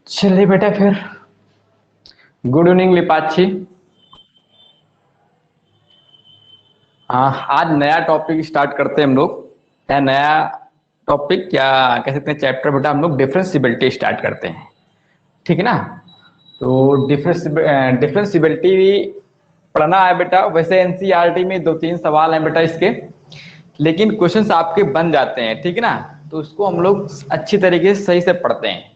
चलिए बेटा फिर गुड इवनिंग लिपाची। आज नया टॉपिक स्टार्ट करते हैं हम लोग। क्या नया टॉपिक, क्या कह सकते हैं चैप्टर बेटा, हम लोग डिफरेंशियबिलिटी स्टार्ट करते हैं। ठीक है ना। तो डिफरेंशियबिलिटी पढ़ना है बेटा। वैसे एनसीईआरटी में 2-3 सवाल हैं बेटा इसके, लेकिन क्वेश्चंस आपके बन जाते हैं। ठीक है ना। तो उसको हम लोग अच्छी तरीके से सही से पढ़ते हैं।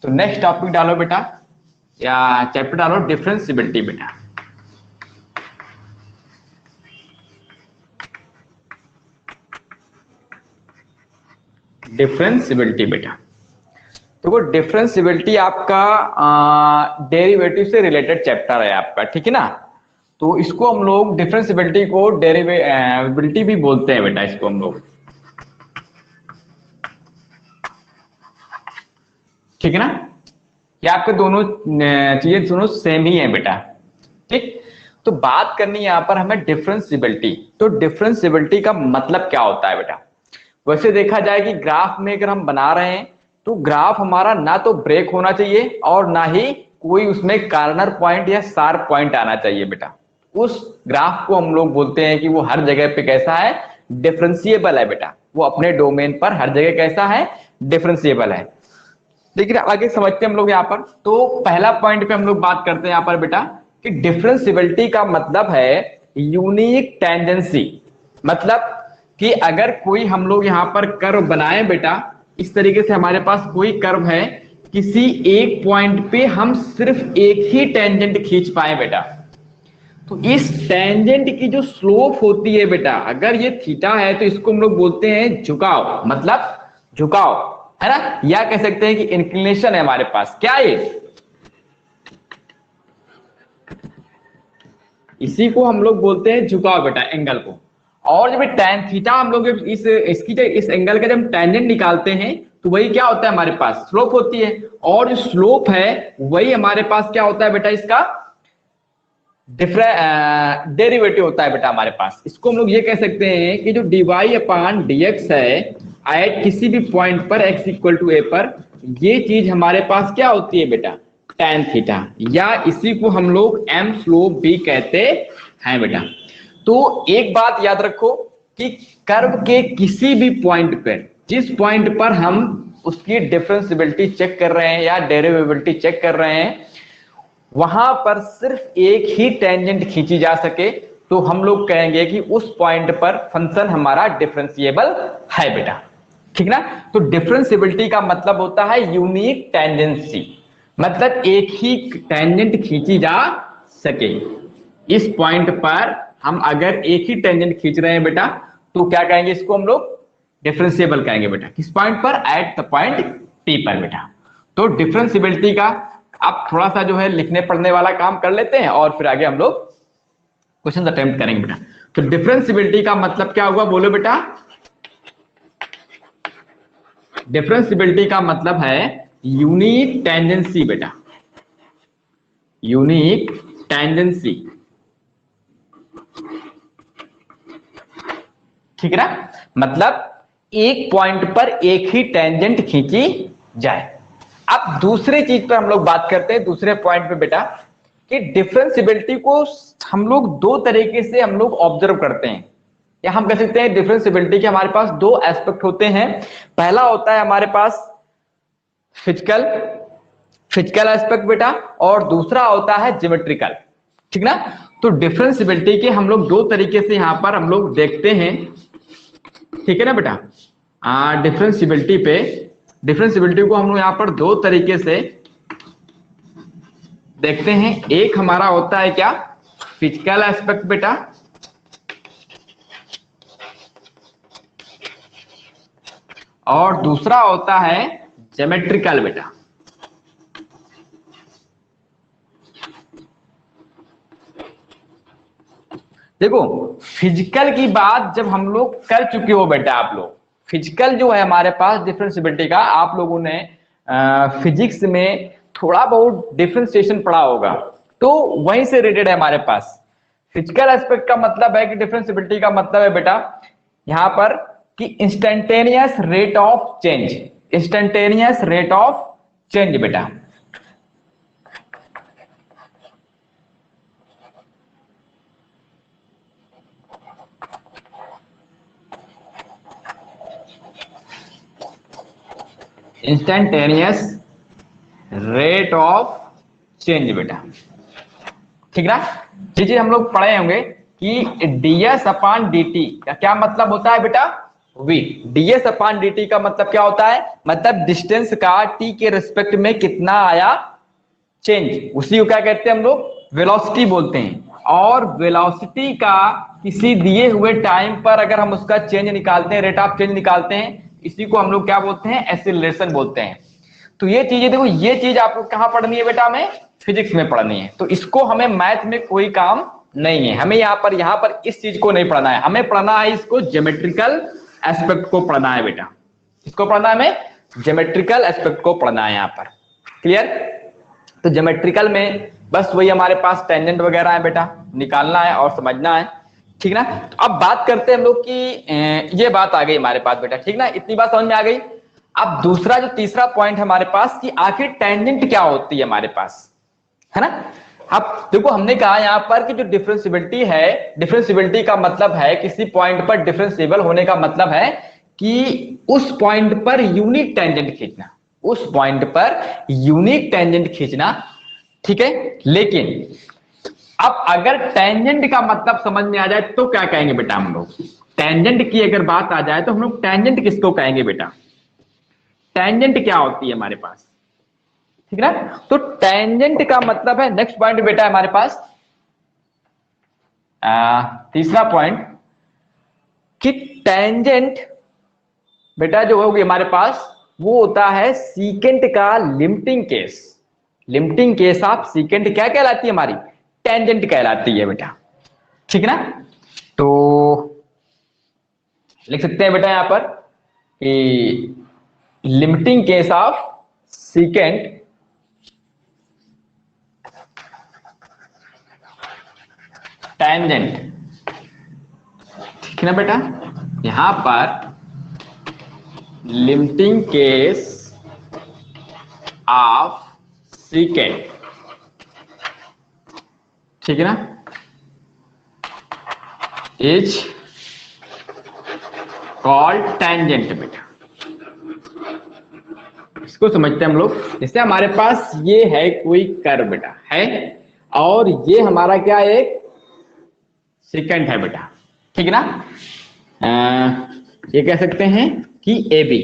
तो नेक्स्ट टॉपिक डालो बेटा, या चैप्टर डालो डिफरेंशियबिलिटी बेटा। डिफरेंशियबिलिटी बेटा, तो वो डिफरेंशियबिलिटी आपका डेरिवेटिव से रिलेटेड चैप्टर है आपका। ठीक है ना। तो इसको हम लोग डिफरेंशियबिलिटी को डेरिवेबिलिटी भी बोलते हैं बेटा, इसको हम लोग। ठीक है ना। ये आपके दोनों चीजें दोनों सेम ही है बेटा। ठीक। तो बात करनी है यहाँ पर हमें डिफरेंशियबिलिटी। तो डिफरेंशियबिलिटी का मतलब क्या होता है बेटा। वैसे देखा जाए कि ग्राफ में अगर हम बना रहे हैं तो ग्राफ हमारा ना तो ब्रेक होना चाहिए और ना ही कोई उसमें कार्नर पॉइंट या शार्प पॉइंट आना चाहिए बेटा। उस ग्राफ को हम लोग बोलते हैं कि वो हर जगह पे कैसा है, डिफरेंशिएबल है बेटा। वो अपने डोमेन पर हर जगह कैसा है, डिफरेंशिएबल है। लेकिन आगे समझते हैं हम लोग यहाँ पर। तो पहला पॉइंट पे हम लोग बात करते हैं यहाँ पर बेटा कि डिफरेंशियबिलिटी का मतलब है यूनिक टेंडेंसी। मतलब कि अगर कोई हम लोग यहाँ पर कर्व बनाए बेटा, इस तरीके से हमारे पास कोई कर्व है, किसी एक पॉइंट पे हम सिर्फ एक ही टेंजेंट खींच पाए बेटा, तो इस टेंजेंट की जो स्लोप होती है बेटा, अगर ये थीटा है तो इसको हम लोग बोलते हैं झुकाव। मतलब झुकाव है ना, या कह सकते हैं कि इंक्लिनेशन है हमारे पास। क्या है, इसी को हम लोग बोलते हैं झुकाव बेटा, एंगल को। और जब tan थीटा हम लोग इस एंगल का जब टेंजेंट निकालते हैं तो वही क्या होता है, हमारे पास स्लोप होती है। और जो स्लोप है वही हमारे पास क्या होता है बेटा, इसका डेरिवेटिव होता है बेटा हमारे पास। इसको हम लोग ये कह सकते हैं कि जो dy अपॉन dx है एट किसी भी पॉइंट पर x इक्वल टू a पर, ये चीज हमारे पास क्या होती है बेटा, tan थीटा, या इसी को हम लोग m स्लोप भी कहते हैं बेटा। तो एक बात याद रखो कि कर्व के किसी भी पॉइंट पर, जिस पॉइंट पर हम उसकी डिफरेंशियबिलिटी चेक कर रहे हैं या डेरिवेबिलिटी चेक कर रहे हैं, वहां पर सिर्फ एक ही टेंजेंट खींची जा सके तो हम लोग कहेंगे कि उस पॉइंट पर फंक्शन हमारा डिफरेंशिएबल है बेटा। ठीक ना। तो डिफरेंशियबिलिटी का मतलब होता है यूनिक टेंडेंसी, मतलब एक ही टेंजेंट खींची जा सके। इस पॉइंट पर हम अगर एक ही टेंजेंट खींच रहे हैं बेटा तो क्या कहेंगे, इसको हम लोग डिफरेंशिएबल कहेंगे बेटा। किस पॉइंट पर, एट द पॉइंट P पर बेटा। तो डिफरेंशियबिलिटी का आप थोड़ा सा जो है लिखने पढ़ने वाला काम कर लेते हैं और फिर आगे हम लोग क्वेश्चन अटेम्प्ट करेंगे बेटा। तो डिफरेंशियबिलिटी का मतलब क्या हुआ, बोलो बेटा। डिफरेंशियबिलिटी का मतलब है यूनिक टेंडेंसी बेटा, यूनिक टेंडेंसी। ठीक है ना। मतलब एक पॉइंट पर एक ही टेंजेंट खींची जाए। अब दूसरी चीज पर हम लोग बात करते हैं, दूसरे पॉइंट पे बेटा, कि डिफरेंशियबिलिटी को हम लोग दो तरीके से हम लोग ऑब्जर्व करते हैं, या हम कह सकते हैं डिफरेंशियबिलिटी के हमारे पास दो एस्पेक्ट होते हैं। पहला होता है हमारे पास फिजिकल फिजिकल एस्पेक्ट बेटा, और दूसरा होता है ज्योमेट्रिकल। ठीक ना। तो डिफरेंशियबिलिटी के हम लोग दो तरीके से यहां पर हम लोग देखते हैं। ठीक है ना बेटा। डिफरेंशियबिलिटी को हम लोग यहां पर दो तरीके से देखते हैं। एक हमारा होता है क्या, फिजिकल एस्पेक्ट बेटा, और दूसरा होता है ज्योमेट्रिकल बेटा। देखो फिजिकल की बात जब हम लोग कर चुके हो बेटा, आप लोग फिजिकल जो है हमारे पास डिफरेंशियबिलिटी का, आप लोगों ने फिजिक्स में थोड़ा बहुत डिफरेंशिएशन पढ़ा होगा, तो वहीं से रिलेटेड है हमारे पास। फिजिकल एस्पेक्ट का मतलब है कि डिफरेंशियबिलिटी का मतलब है बेटा यहां पर कि instantaneous rate of change, instantaneous rate of change बेटा। इंस्टेंटेनियस रेट ऑफ चेंज बेटा, ठीक ना। ये चीज हम लोग पढ़े होंगे कि ds अपॉन dt का क्या मतलब होता है बेटा, v। ds अपॉन dt का मतलब क्या होता है, मतलब डिस्टेंस का t के रिस्पेक्ट में कितना आया चेंज, उसी को क्या कहते हैं हम लोग, वेलोसिटी बोलते हैं। और वेलोसिटी का किसी दिए हुए टाइम पर अगर हम उसका चेंज निकालते हैं, रेट ऑफ चेंज निकालते हैं, इसी को हम लोग क्या बोलते हैं, एक्सीलरेशन बोलते हैं। तो ये चीजें देखो, ये चीज आपको कहां पढ़नी है बेटा, हमें फिजिक्स में पढ़नी है। तो इसको हमें मैथ में कोई काम नहीं है, हमें यहाँ पर इस चीज को नहीं पढ़ना है, हमें पढ़ना है इसको ज्योमेट्रिकल एस्पेक्ट को पढ़ना है बेटा। इसको पढ़ना है हमें, ज्योमेट्रिकल एस्पेक्ट को पढ़ना है यहाँ पर। क्लियर। तो ज्योमेट्रिकल में बस वही हमारे पास टेंजेंट वगैरह है बेटा, निकालना है और समझना है, ठीक ना। तो अब बात करते हैं हम लोग की, ये बात आ गई हमारे पास बेटा, ठीक ना, इतनी बात समझ में आ गई। अब दूसरा जो तीसरा पॉइंट हमारे पास कि आखिर टेंजेंट क्या होती है हमारे पास, है ना। अब देखो हमने कहा यहाँ पर कि जो डिफरेंशिएबिलिटी है, डिफरेंशिएबिलिटी का मतलब है किसी पॉइंट पर डिफरेंशिएबल होने का मतलब है कि उस पॉइंट पर यूनिक टेंजेंट खींचना, उस पॉइंट पर यूनिक टेंजेंट खींचना, ठीक है। लेकिन अब अगर टेंजेंट का मतलब समझ में आ जाए तो क्या कहेंगे बेटा हम लोग, टेंजेंट की अगर बात आ जाए तो हम लोग टेंजेंट किसको कहेंगे बेटा, टेंजेंट क्या होती है हमारे पास, ठीक ना। तो टेंजेंट का मतलब है, नेक्स्ट पॉइंट बेटा हमारे पास तीसरा पॉइंट कि टेंजेंट बेटा जो होगी हमारे पास वो होता है सीकेंट का limiting case. Limiting case of secant क्या कहलाती है हमारी, टेंजेंट कहलाती है बेटा, ठीक ना। तो लिख सकते हैं बेटा यहां पर कि limiting case of secant tangent, ठीक ना बेटा। यहां पर लिमिटिंग केस ऑफ सीकेंट, ठीक है ना, इज कॉल्ड टेंजेंट बेटा। इसको समझते हैं हम लोग, जैसे हमारे पास ये है कोई कर्व बेटा है, और ये हमारा क्या एक सेकंड है बेटा, ठीक है ना। ये कह सकते हैं कि ए बी,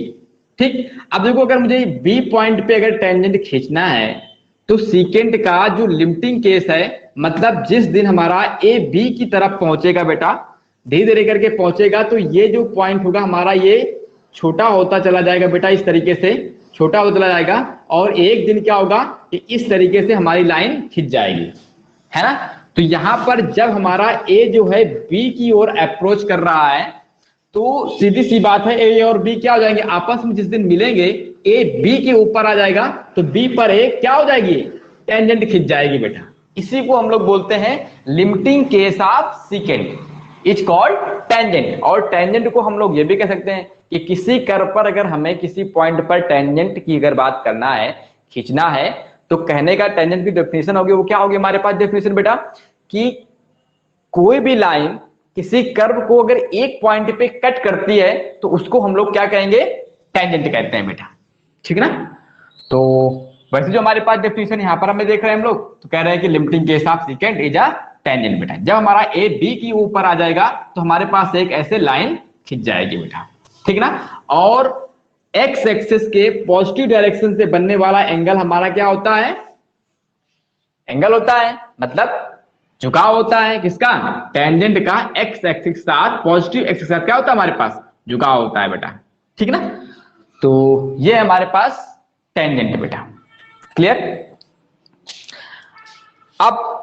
ठीक। अब देखो अगर मुझे बी पॉइंट पे अगर टेंजेंट खींचना है तो सीकेंट का जो लिमिटिंग केस है, मतलब जिस दिन हमारा ए बी की तरफ पहुंचेगा बेटा, धीरे धीरे करके पहुंचेगा, तो ये जो पॉइंट होगा हमारा ये छोटा होता चला जाएगा बेटा, इस तरीके से छोटा होता चला जाएगा, और एक दिन क्या होगा कि इस तरीके से हमारी लाइन खिंच जाएगी, है ना। तो यहां पर जब हमारा ए जो है बी की ओर अप्रोच कर रहा है, तो सीधी सी बात है ए और बी क्या हो जाएंगे आपस में, जिस दिन मिलेंगे ए बी के ऊपर आ जाएगा, तो बी पर ए क्या हो जाएगी, टेंजेंट खिंच जाएगी बेटा। इसी को हम लोग बोलते हैं limiting case of secant is called tangent. और टेंजेंट को हम लोग ये भी कह सकते हैं कि किसी कर्व पर अगर हमें किसी पॉइंट पर टेंजेंट की अगर बात करना है, खींचना है, तो कहने का टेंजेंट की डेफिनेशन होगी, वो क्या होगी हमारे पास डेफिनेशन बेटा, कि कोई भी लाइन किसी कर्व को अगर एक पॉइंट पे कट करती है तो उसको हम लोग क्या कहेंगे, टेंजेंट कहते हैं बेटा, ठीक है ना। तो वैसे जो हमारे पास डेफिनेशन यहां पर हमें देख रहे हैं हम लोग, तो कह रहे हैं कि limiting case of secant is a tangent बेटा। जब हमारा ए बी की ऊपर आ जाएगा तो हमारे पास एक ऐसे लाइन खिंच जाएगी बेटा, ठीक है ना। और एक्स एक्सिस के पॉजिटिव डायरेक्शन से बनने वाला एंगल हमारा क्या होता है, एंगल होता है, मतलब झुकाव होता है किसका, टेंजेंट का एक्स एक्सिस के साथ, पॉजिटिव एक्सिस के साथ क्या होता है हमारे पास, झुकाव होता है बेटा, ठीक ना। तो ये हमारे पास टेंजेंट बेटा, क्लियर। अब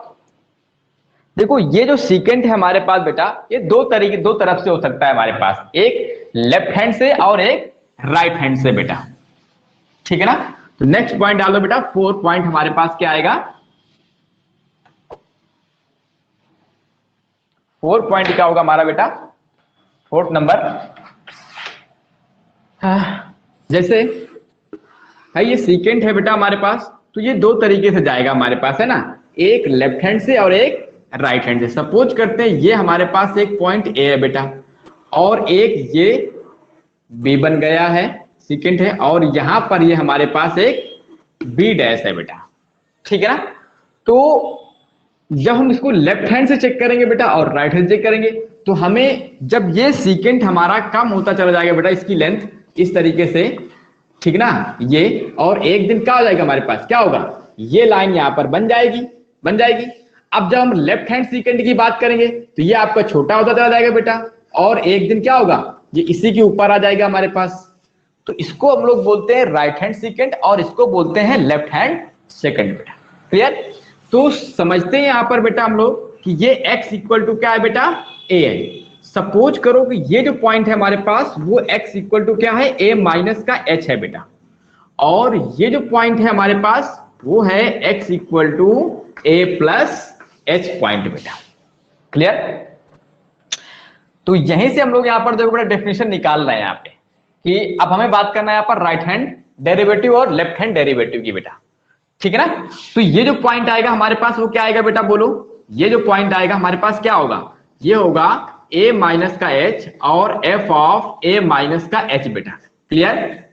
देखो ये जो सीकेंट है हमारे पास बेटा, ये दो तरफ से हो सकता है हमारे पास, एक लेफ्ट हैंड से और एक राइट हैंड से बेटा, ठीक है ना। तो नेक्स्ट पॉइंट डालो बेटा, 4 पॉइंट हमारे पास क्या आएगा, 4 पॉइंट क्या होगा हमारा बेटा, 4th नंबर, जैसे है ये सीकेंट है बेटा हमारे पास, तो ये दो तरीके से जाएगा हमारे पास, है ना, एक लेफ्ट हैंड से और एक राइट हैंड से। सपोज करते हैं ये हमारे पास एक पॉइंट ए है बेटा, और एक ये बी बन गया है, सीकेंट है, और यहां पर ये हमारे पास एक बी डैश है बेटा, ठीक है ना। तो जब हम इसको लेफ्ट हैंड से चेक करेंगे बेटा और राइट हैंड चेक करेंगे, तो हमें जब ये सीकेंट हमारा कम होता चला जाएगा बेटा, इसकी लेंथ इस तरीके से, ठीक ना, ये, और एक दिन क्या हो जाएगा हमारे पास, क्या होगा, ये लाइन यहां पर बन जाएगी। अब जब हम लेफ्ट हैंड सीकेंट की बात करेंगे तो ये आपका छोटा होता चला जाएगा बेटा, और एक दिन क्या होगा, ये इसी के ऊपर आ जाएगा हमारे पास। तो इसको हम लोग बोलते हैं राइट हैंड सीकेंट और इसको बोलते हैं लेफ्ट हैंड सेकेंड बेटा। क्लियर। तो समझते हैं यहां पर बेटा हम लोग कि ये x इक्वल टू क्या है बेटा, a है। सपोज करो कि ये जो पॉइंट है हमारे पास वो x इक्वल टू क्या है, a माइनस का h है बेटा, और ये जो पॉइंट है हमारे पास वो है x equal to a plus h point बेटा। क्लियर। तो यहीं से हम लोग यहां पर देखो बेटा डेफिनेशन निकाल रहे हैं यहाँ पे कि अब हमें बात करना है यहाँ पर राइट हैंड डेरिवेटिव और लेफ्ट हैंड डेरिवेटिव की बेटा, ठीक है ना। तो ये जो पॉइंट आएगा हमारे पास वो क्या आएगा बेटा, बोलो, ये जो पॉइंट आएगा हमारे पास क्या होगा, ये होगा a माइनस का h और f ऑफ a माइनस का h बेटा। क्लियर।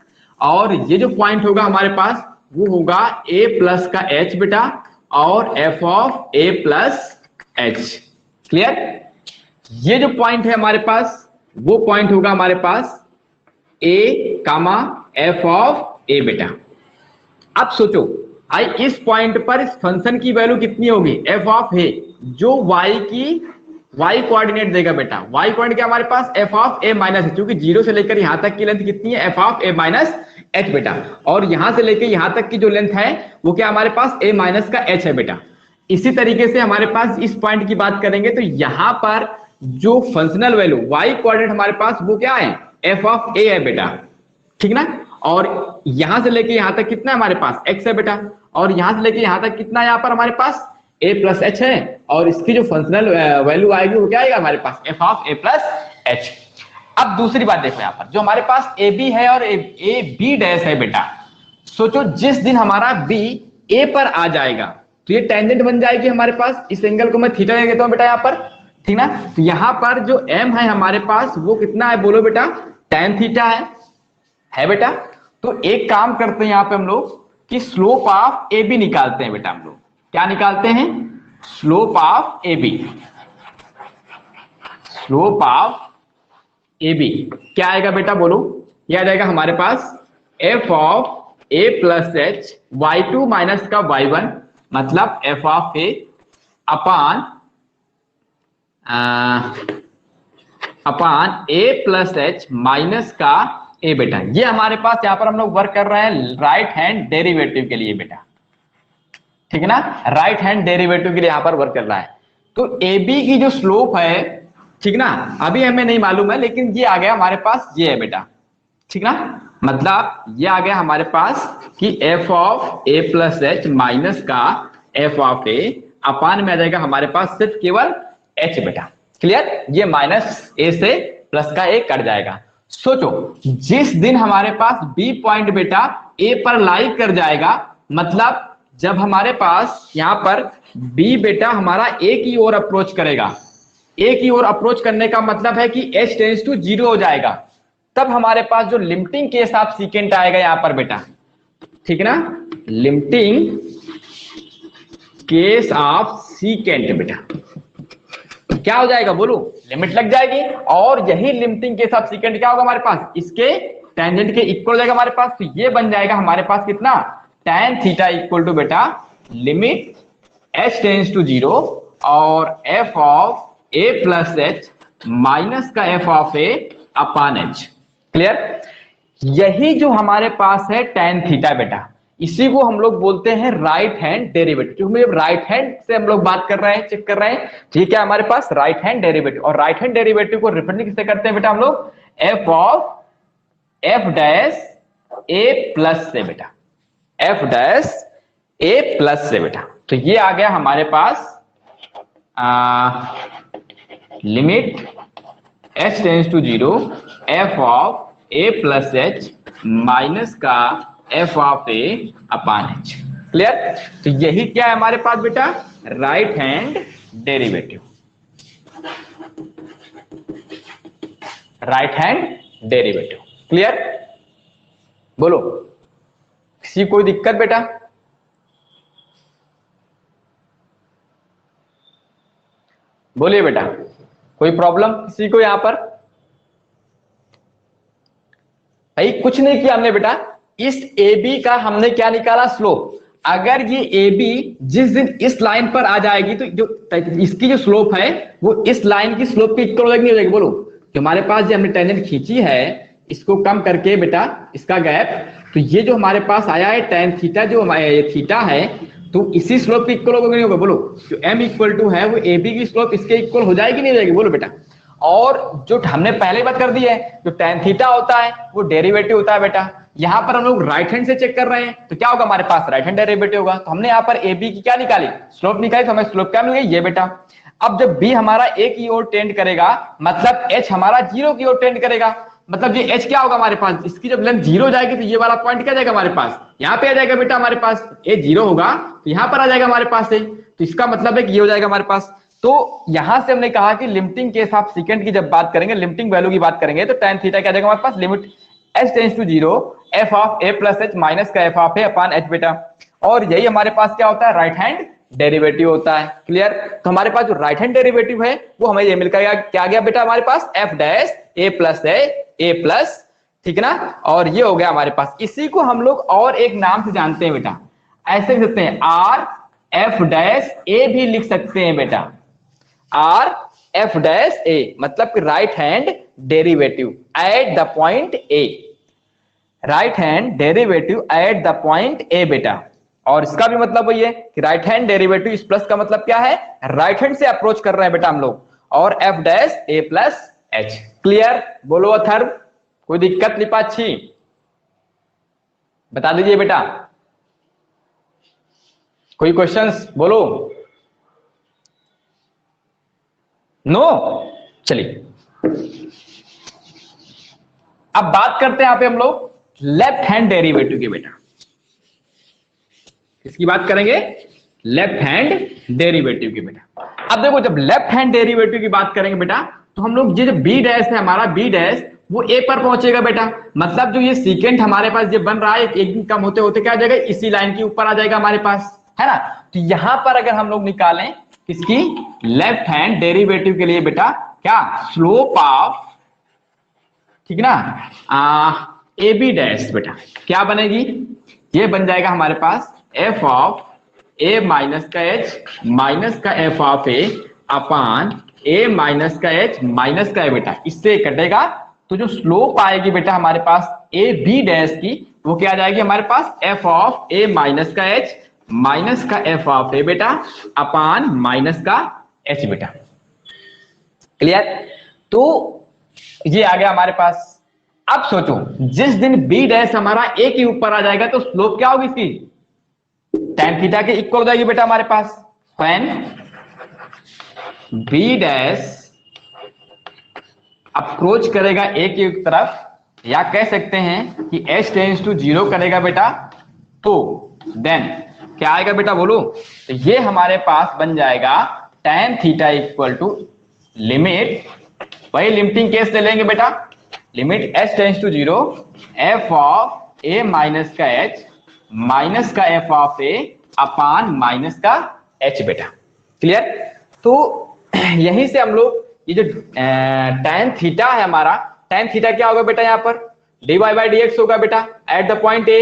और ये जो पॉइंट होगा हमारे पास वो होगा a प्लस का h बेटा और f of a plus h। Clear. ये जो पॉइंट है हमारे पास वो पॉइंट होगा हमारे पास a comma f of a बेटा। अब सोचो आई इस पॉइंट पर इस फंक्शन की वैल्यू कितनी होगी, f ऑफ a, जो y कोऑर्डिनेट देगा बेटा। y कोऑर्डिनेट क्या हमारे पास, f of a minus h, क्योंकि 0 से लेकर यहां तक की लेंथ कितनी है, f of a minus h बेटा, और यहां से लेकर यहां तक की जो लेंथ है वो क्या हमारे पास a माइनस का h है बेटा। इसी तरीके से हमारे पास इस पॉइंट की बात करेंगे तो यहां पर जो फंक्शनल वैल्यू y कोऑर्डिनेट हमारे पास वो क्या है, f ऑफ a है बेटा, ठीक ना। और यहां से लेके यहां तक कितना है हमारे पास x है बेटा, और यहां से लेके यहां तक कितना है यहाँ पर हमारे पास a प्लस h है, और इसकी जो फंक्शनल वैल्यू आएगी वो क्या आएगा हमारे पास, f of a plus h। अब दूसरी बात देखो यहाँ पर जो हमारे पास a b है और a b डैश है बेटा, सोचो जिस दिन हमारा b a पर आ जाएगा तो ये टेंजेंट बन जाएगी हमारे पास, इस एंगल को मैं थीटा ले लेता हूं बेटा यहाँ पर, ठीक ना। तो यहाँ पर जो m है हमारे पास वो कितना है, बोलो बेटा, tan थीटा है बेटा। तो एक काम करते हैं यहाँ पे हम लोग कि स्लोप ऑफ ए बी निकालते हैं बेटा। हम लोग क्या निकालते हैं, slope of A B. Slope of A B क्या आएगा बेटा, बोलो, ये आ जाएगा हमारे पास f of a plus H y2 minus का y1, मतलब f of a upon a plus H minus का ए बेटा। ये हमारे पास यहाँ पर हम लोग वर्क कर रहे हैं राइट हैंड डेरिवेटिव के लिए बेटा, ठीक है ना, राइट हैंड डेरिवेटिव के लिए यहाँ पर वर्क कर रहा है। तो ए बी की जो स्लोप है, ठीक ना, अभी हमें नहीं मालूम है लेकिन ये आ गया हमारे पास, ये है बेटा, ठीक ना, मतलब ये आ गया हमारे पास कि f of a plus H minus का f ऑफ a अपान में आ जाएगा हमारे पास सिर्फ केवल h बेटा। क्लियर। ये माइनस a से प्लस का a कट जाएगा। सोचो जिस दिन हमारे पास b पॉइंट बेटा a पर लाई कर जाएगा, मतलब जब हमारे पास यहां पर b बेटा हमारा a की ओर अप्रोच करेगा, a की ओर अप्रोच करने का मतलब है कि h टेंड्स टू 0 हो जाएगा, तब हमारे पास जो लिमिटिंग केस ऑफ सीकेंट आएगा यहां पर बेटा, ठीक है ना, लिमिटिंग केस ऑफ सीकेंट बेटा क्या हो जाएगा, बोलो, लिमिट लग जाएगी। और यही लिमिटिंग केस ऑफ सीकेंट क्या होगा हमारे पास, इसके टेंजेंट के इक्वल हो जाएगा हमारे पास। तो ये बन जाएगा हमारे पास कितना, tan थीटा इक्वल टू बेटा लिमिट h टेंड्स टू 0 और f of a plus H minus का f of a upon h। Clear. यही जो हमारे पास है tan थीटा बेटा, इसी को हम लोग बोलते हैं राइट हैंड डेरिवेटिव। क्योंकि राइट हैंड से हम लोग बात कर रहे हैं, चेक कर रहे हैं, ठीक है, हमारे पास राइट हैंड डेरिवेटिव, और राइट हैंड डेरिवेटिव को रिप्रेजेंट किससे करते हैं बेटा हम लोग, f of f dash a plus से बेटा, f डैश a प्लस से बेटा। तो ये आ गया हमारे पास limit h tends to 0 f of a plus h minus का f of a upon h। Clear. तो यही क्या है हमारे पास बेटा, right hand derivative, right hand derivative. Clear. बोलो, किसी कोई दिक्कत बेटा? बोलिए बेटा, कोई प्रॉब्लम किसी को यहाँ पर? भाई कुछ नहीं किया हमने बेटा, इस ए बी का हमने क्या निकाला? स्लोप। अगर ये ए बी जिस दिन इस लाइन पर आ जाएगी तो जो इसकी जो स्लोप है वो इस लाइन की स्लोप के इक्वल हो जाएगी, नहीं हो जाएगी? बोलो, जो हमारे पास जो हमने टेंजेंट खींची है इसको कम करके बेटा इसका गैप, तो ये जो हमारे पास आया है टेन थीटा, जो थीटा है तो इसी स्लोप के इक्वल होगा नहीं होगा? बोलो, जो m इक्वल टू है वो ए बी की स्लोप इसके इक्वल हो जाएगी नहीं हो जाएगी? बोलो बेटा। और जो हमने पहले ही बात कर दी है, जो टेन थीटा होता है वो डेरिवेटिव होता है बेटा। यहाँ पर हम लोग राइट हैंड से चेक कर रहे हैं तो क्या होगा हमारे पास? राइट हैंड डेरिवेटिव होगा। तो हमने यहाँ पर ए बी की क्या निकाली? स्लोप निकाली। तो हमें स्लोप क्या मिल गई? ये बेटा। अब जब बी हमारा ए की ओर टेंड करेगा मतलब एच हमारा जीरो की ओर टेंड करेगा, मतलब ये एच क्या होगा हमारे पास? इसकी जब लेंथ जीरो जाएगी तो ये वाला पॉइंट क्या जाएगा हमारे पास? यहाँ पे आ जाएगा बेटा हमारे पास। ए जीरो होगा तो यहाँ पर आ जाएगा हमारे पास से, तो इसका मतलब है कि ये हो जाएगा हमारे पास। तो यहां से हमने कहा कि लिमिटिंग केस ऑफ सेकंड की जब बात करेंगे, लिमिटिंग वैल्यू की बात करेंगे तो tan थीटा क्या आ जाएगा हमारे पास? Limit h tends to 0 f of a plus h minus का f of a upon h बेटा। और यही हमारे पास क्या होता है? राइट हैंड डेरिवेटिव होता है। क्लियर? तो हमारे पास जो राइट हैंड डेरिवेटिव है वो हमें ये मिलकर क्या आ गया बेटा हमारे पास? f डैश a प्लस, ठीक है ना? और ये हो गया हमारे पास। इसी को हम लोग और एक नाम से जानते हैं बेटा, ऐसे लिख सकते हैं r f डैश a भी लिख सकते हैं बेटा। आर एफ डैश ए मतलब कि right hand derivative eight the point A, right hand derivative eight the point A बेटा। और इसका भी मतलब वही है कि राइट हैंड डेरिवेटिव, इस प्लस का मतलब क्या है? राइट हैंड से अप्रोच कर रहे हैं बेटा हम लोग। और F dash A plus H. Clear? बोलो अथर्व, कोई दिक्कत? लिपाक्षी बता दीजिए बेटा, कोई क्वेश्चंस? बोलो। नो? चलिए अब बात करते हैं यहां पे हम लोग लेफ्ट हैंड डेरिवेटिव की बेटा। किसकी बात करेंगे? लेफ्ट हैंड डेरिवेटिव की बेटा। अब देखो, जब लेफ्ट हैंड डेरिवेटिव की बात करेंगे बेटा तो हम लोग ये जो बी डैश है हमारा, बी डैश वो ए पर पहुंचेगा बेटा। मतलब जो ये सीकेंट हमारे पास ये बन रहा है एक दिन कम होते होते क्या आ जाएगा? इसी लाइन के ऊपर आ जाएगा हमारे पास, है ना? तो यहां पर अगर हम लोग निकालें किसकी? लेफ्ट हैंड डेरिवेटिव के लिए बेटा क्या? स्लोप ऑफ, ठीक ना, ए बी डैश बेटा क्या बनेगी? ये बन जाएगा हमारे पास एफ ऑफ ए माइनस का एच माइनस का F of A upon A minus का एच माइनस का ए बेटा। इससे कटेगा तो जो स्लोप आएगी बेटा हमारे पास ए बी डैश की वो क्या आ जाएगी हमारे पास? एफ ऑफ ए माइनस का एच माइनस का एफ ऑफ ए बेटा अपान माइनस का एच बेटा। क्लियर? तो ये आ गया हमारे पास। अब सोचो, जिस दिन बी डैश हमारा ए के ऊपर आ जाएगा तो स्लोप क्या होगी इसकी? tan थीटा के इक्वल हो जाएगी बेटा हमारे पास। when बी डैश अप्रोच करेगा ए की तरफ, या कह सकते हैं कि h टेंड्स टू 0 करेगा बेटा, तो देन क्या आएगा बेटा? बोलो। तो ये हमारे पास बन जाएगा tan theta equal to limit, वही लिमिटिंग केस ले लेंगे बेटा, limit h tends to 0 f of a minus का h माइनस का f of a upon minus का h बेटा। क्लियर? तो यहीं से हम लोग ये जो tan थीटा है हमारा, tan थीटा क्या होगा बेटा? यहाँ पर dy बाई dx होगा बेटा एट द पॉइंट a,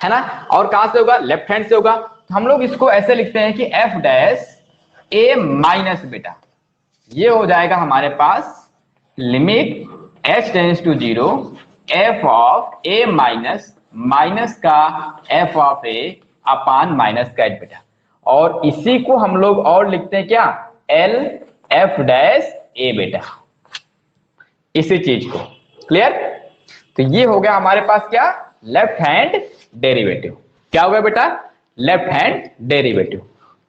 है ना? और कहां से होगा? लेफ्ट हैंड से होगा। तो हम लोग इसको ऐसे लिखते हैं कि f डैश a माइनस बेटा, ये हो जाएगा हमारे पास limit h tends to 0 f of a minus minus का f of a upon minus का h बेटा। और इसी को हम लोग और लिखते हैं क्या? l f डैश a बेटा, इसी चीज को। क्लियर? तो ये हो गया हमारे पास क्या? Left hand derivative. क्या हो गया बेटा? Left hand derivative.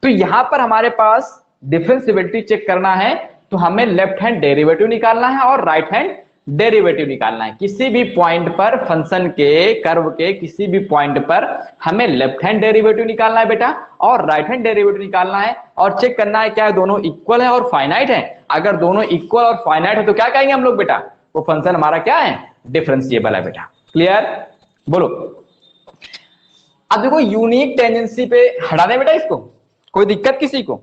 तो यहां पर हमारे पास डिफरेंशिएबिलिटी चेक करना है तो हमें लेफ्ट हैंड डेरिवेटिव निकालना है और राइट हैंड डेरिवेटिव निकालना है। किसी भी पॉइंट पर फंक्शन के, कर्व के किसी भी पॉइंट पर हमें लेफ्ट हैंड डेरिवेटिव निकालना है बेटा और राइट हैंड डेरिवेटिव निकालना है और चेक करना है क्या दोनों इक्वल है और फाइनाइट है। अगर दोनों इक्वल और फाइनाइट है तो क्या कहेंगे हम लोग बेटा? वो फंक्शन हमारा क्या है? डिफरेंशिएबल है बेटा। क्लियर? बोलो। अब देखो यूनिक टेंडेंसी पे हटा दे बेटा इसको, कोई दिक्कत किसी को?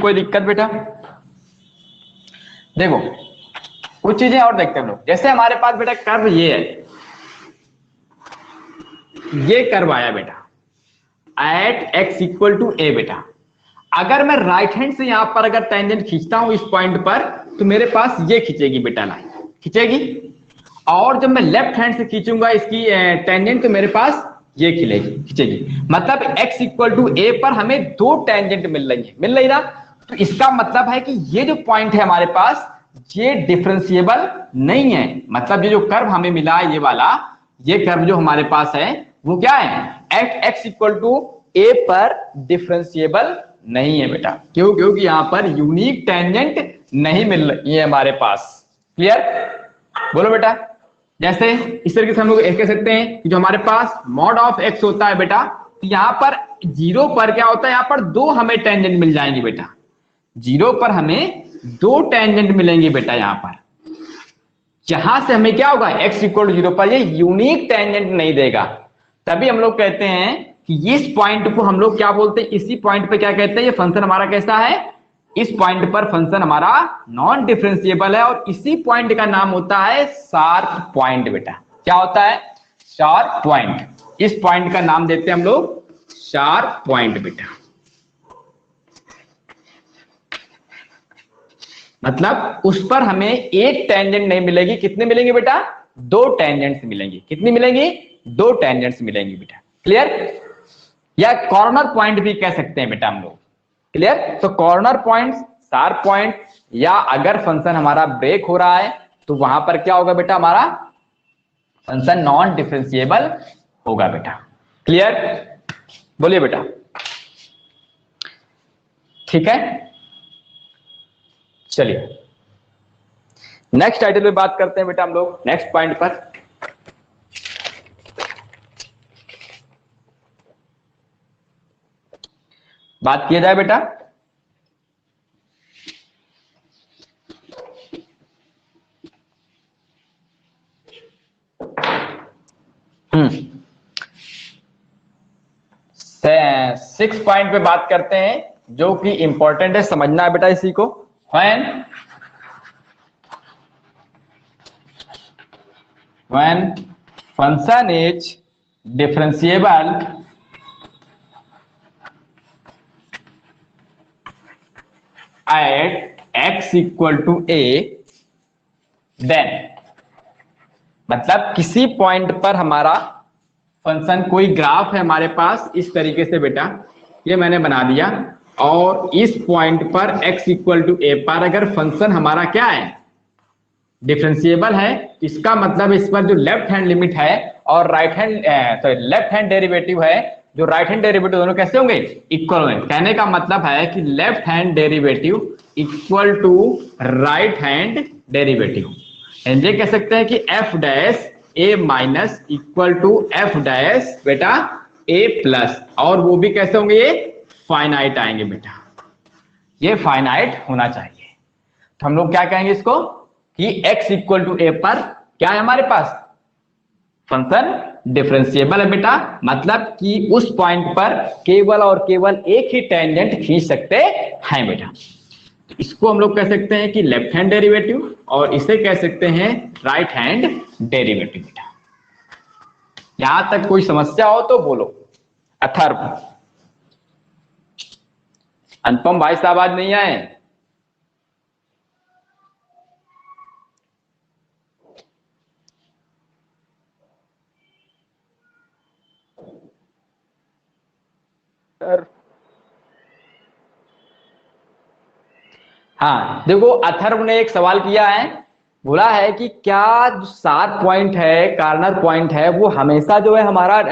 कोई दिक्कत बेटा? देखो कुछ चीजें और देखते हैं हम लोग। जैसे हमारे पास बेटा कर्व ये है, ये कर्व आया बेटा at X equal to A बेटा। अगर मैं राइट हैंड से यहां पर अगर टेंजेंट खींचता हूं इस पॉइंट पर, तो मेरे पास ये खींचेगी बेटा लाइन, खींचेगी। और जब मैं लेफ्ट हैंड से खींचूंगा इसकी टेंजेंट, तो मेरे पास ये खींचेगी। मतलब x इक्वल टू ए पर हमें दो टेंजेंट मिल रही ना। तो इसका मतलब है कि ये जो पॉइंट है हमारे पास, ये डिफरेंशिएबल नहीं है। मतलब ये जो कर्व हमें मिला है ये वाला, ये कर्व जो हमारे पास है वो क्या है, एट x इक्वल टू ए पर डिफरेंशिएबल नहीं है बेटा। क्यों? क्योंकि यहां पर यूनिक टेंजेंट नहीं मिल रही है हमारे पास। क्लियर? बोलो बेटा। जैसे इस तरीके से हम लोग कह सकते हैं कि जो हमारे पास मॉड ऑफ एक्स होता है बेटा, तो यहां पर जीरो पर क्या होता है, यहां पर दो हमें टेंजेंट मिल जाएंगे बेटा। जीरो पर हमें दो टेंजेंट मिलेंगे बेटा। यहां पर जहां से हमें क्या होगा, एक्स इक्वल टू जीरो पर ये यूनिक टेंजेंट नहीं देगा। तभी हम लोग कहते हैं कि इस पॉइंट को हम लोग क्या बोलते हैं, इसी पॉइंट पे क्या कहते हैं, ये फंक्शन हमारा कैसा है, इस पॉइंट पर फंक्शन हमारा नॉन डिफरेंशिएबल है। और इसी पॉइंट का नाम होता है शार्प पॉइंट बेटा। क्या होता है? Sharp point. इस पॉइंट का नाम देते हैं हम लोग शार्प पॉइंट बेटा। मतलब उस पर हमें एक टेंजेंट नहीं मिलेगी, कितने मिलेंगे बेटा, दो टेंजेंट्स मिलेंगी। कितनी मिलेंगी? दो टेंजेंट्स मिलेंगी बेटा। क्लियर? या कॉर्नर पॉइंट भी कह सकते हैं बेटा हम लोग। क्लियर? तो कॉर्नर पॉइंट, शार्प पॉइंट, या अगर फंक्शन हमारा ब्रेक हो रहा है तो वहां पर क्या होगा बेटा, हमारा फंक्शन नॉन डिफरेंशिएबल होगा बेटा। क्लियर? बोलिए बेटा। ठीक है, चलिए नेक्स्ट टाइटल पे बात करते हैं बेटा हम लोग, नेक्स्ट पॉइंट पर। बात किया जाए बेटा। सिक्स पॉइंट पे बात करते हैं जो कि इंपॉर्टेंट है, समझना है बेटा इसी को। when function is differentiable at x equal to a, then मतलब किसी पॉइंट पर हमारा फंक्शन, कोई ग्राफ है हमारे पास इस तरीके से बेटा, ये मैंने बना दिया। और इस पॉइंट पर x इक्वल टू ए पर अगर फंक्शन हमारा क्या है, डिफरेंशिएबल है, इसका मतलब इस पर जो लेफ्ट हैंड लिमिट है और right hand left hand derivative है, जो राइट हैंड डेरिवेटिव दोनों कैसे होंगे, इक्वल होंगे। कहने का मतलब है कि left hand derivative equal to right hand derivative. ये कह सकते हैं कि F dash A minus equal to F dash बेटा ए प्लस, और वो भी कैसे होंगे, ये फाइनाइट आएंगे बेटा। ये फाइनाइट होना चाहिए। तो हम लोग क्या कहेंगे इसको कि x इक्वल टू ए पर क्या है हमारे पास, फंक्शन डिफरेंशिएबल है बेटा। मतलब कि उस पॉइंट पर केवल और केवल एक ही टेंजेंट खींच सकते हैं बेटा। तो इसको हम लोग कह सकते हैं कि लेफ्ट हैंड डेरिवेटिव, और इसे कह सकते हैं राइट हैंड डेरिवेटिव बेटा। यहां तक कोई समस्या हो तो बोलो। अथर्व, अनुपम भाई साहब आज नहीं आए? हाँ देखो, अथर्व ने एक सवाल किया है, बोला है कि क्या जो शार्प पॉइंट है, कॉर्नर पॉइंट है, वो हमेशा जो है हमारा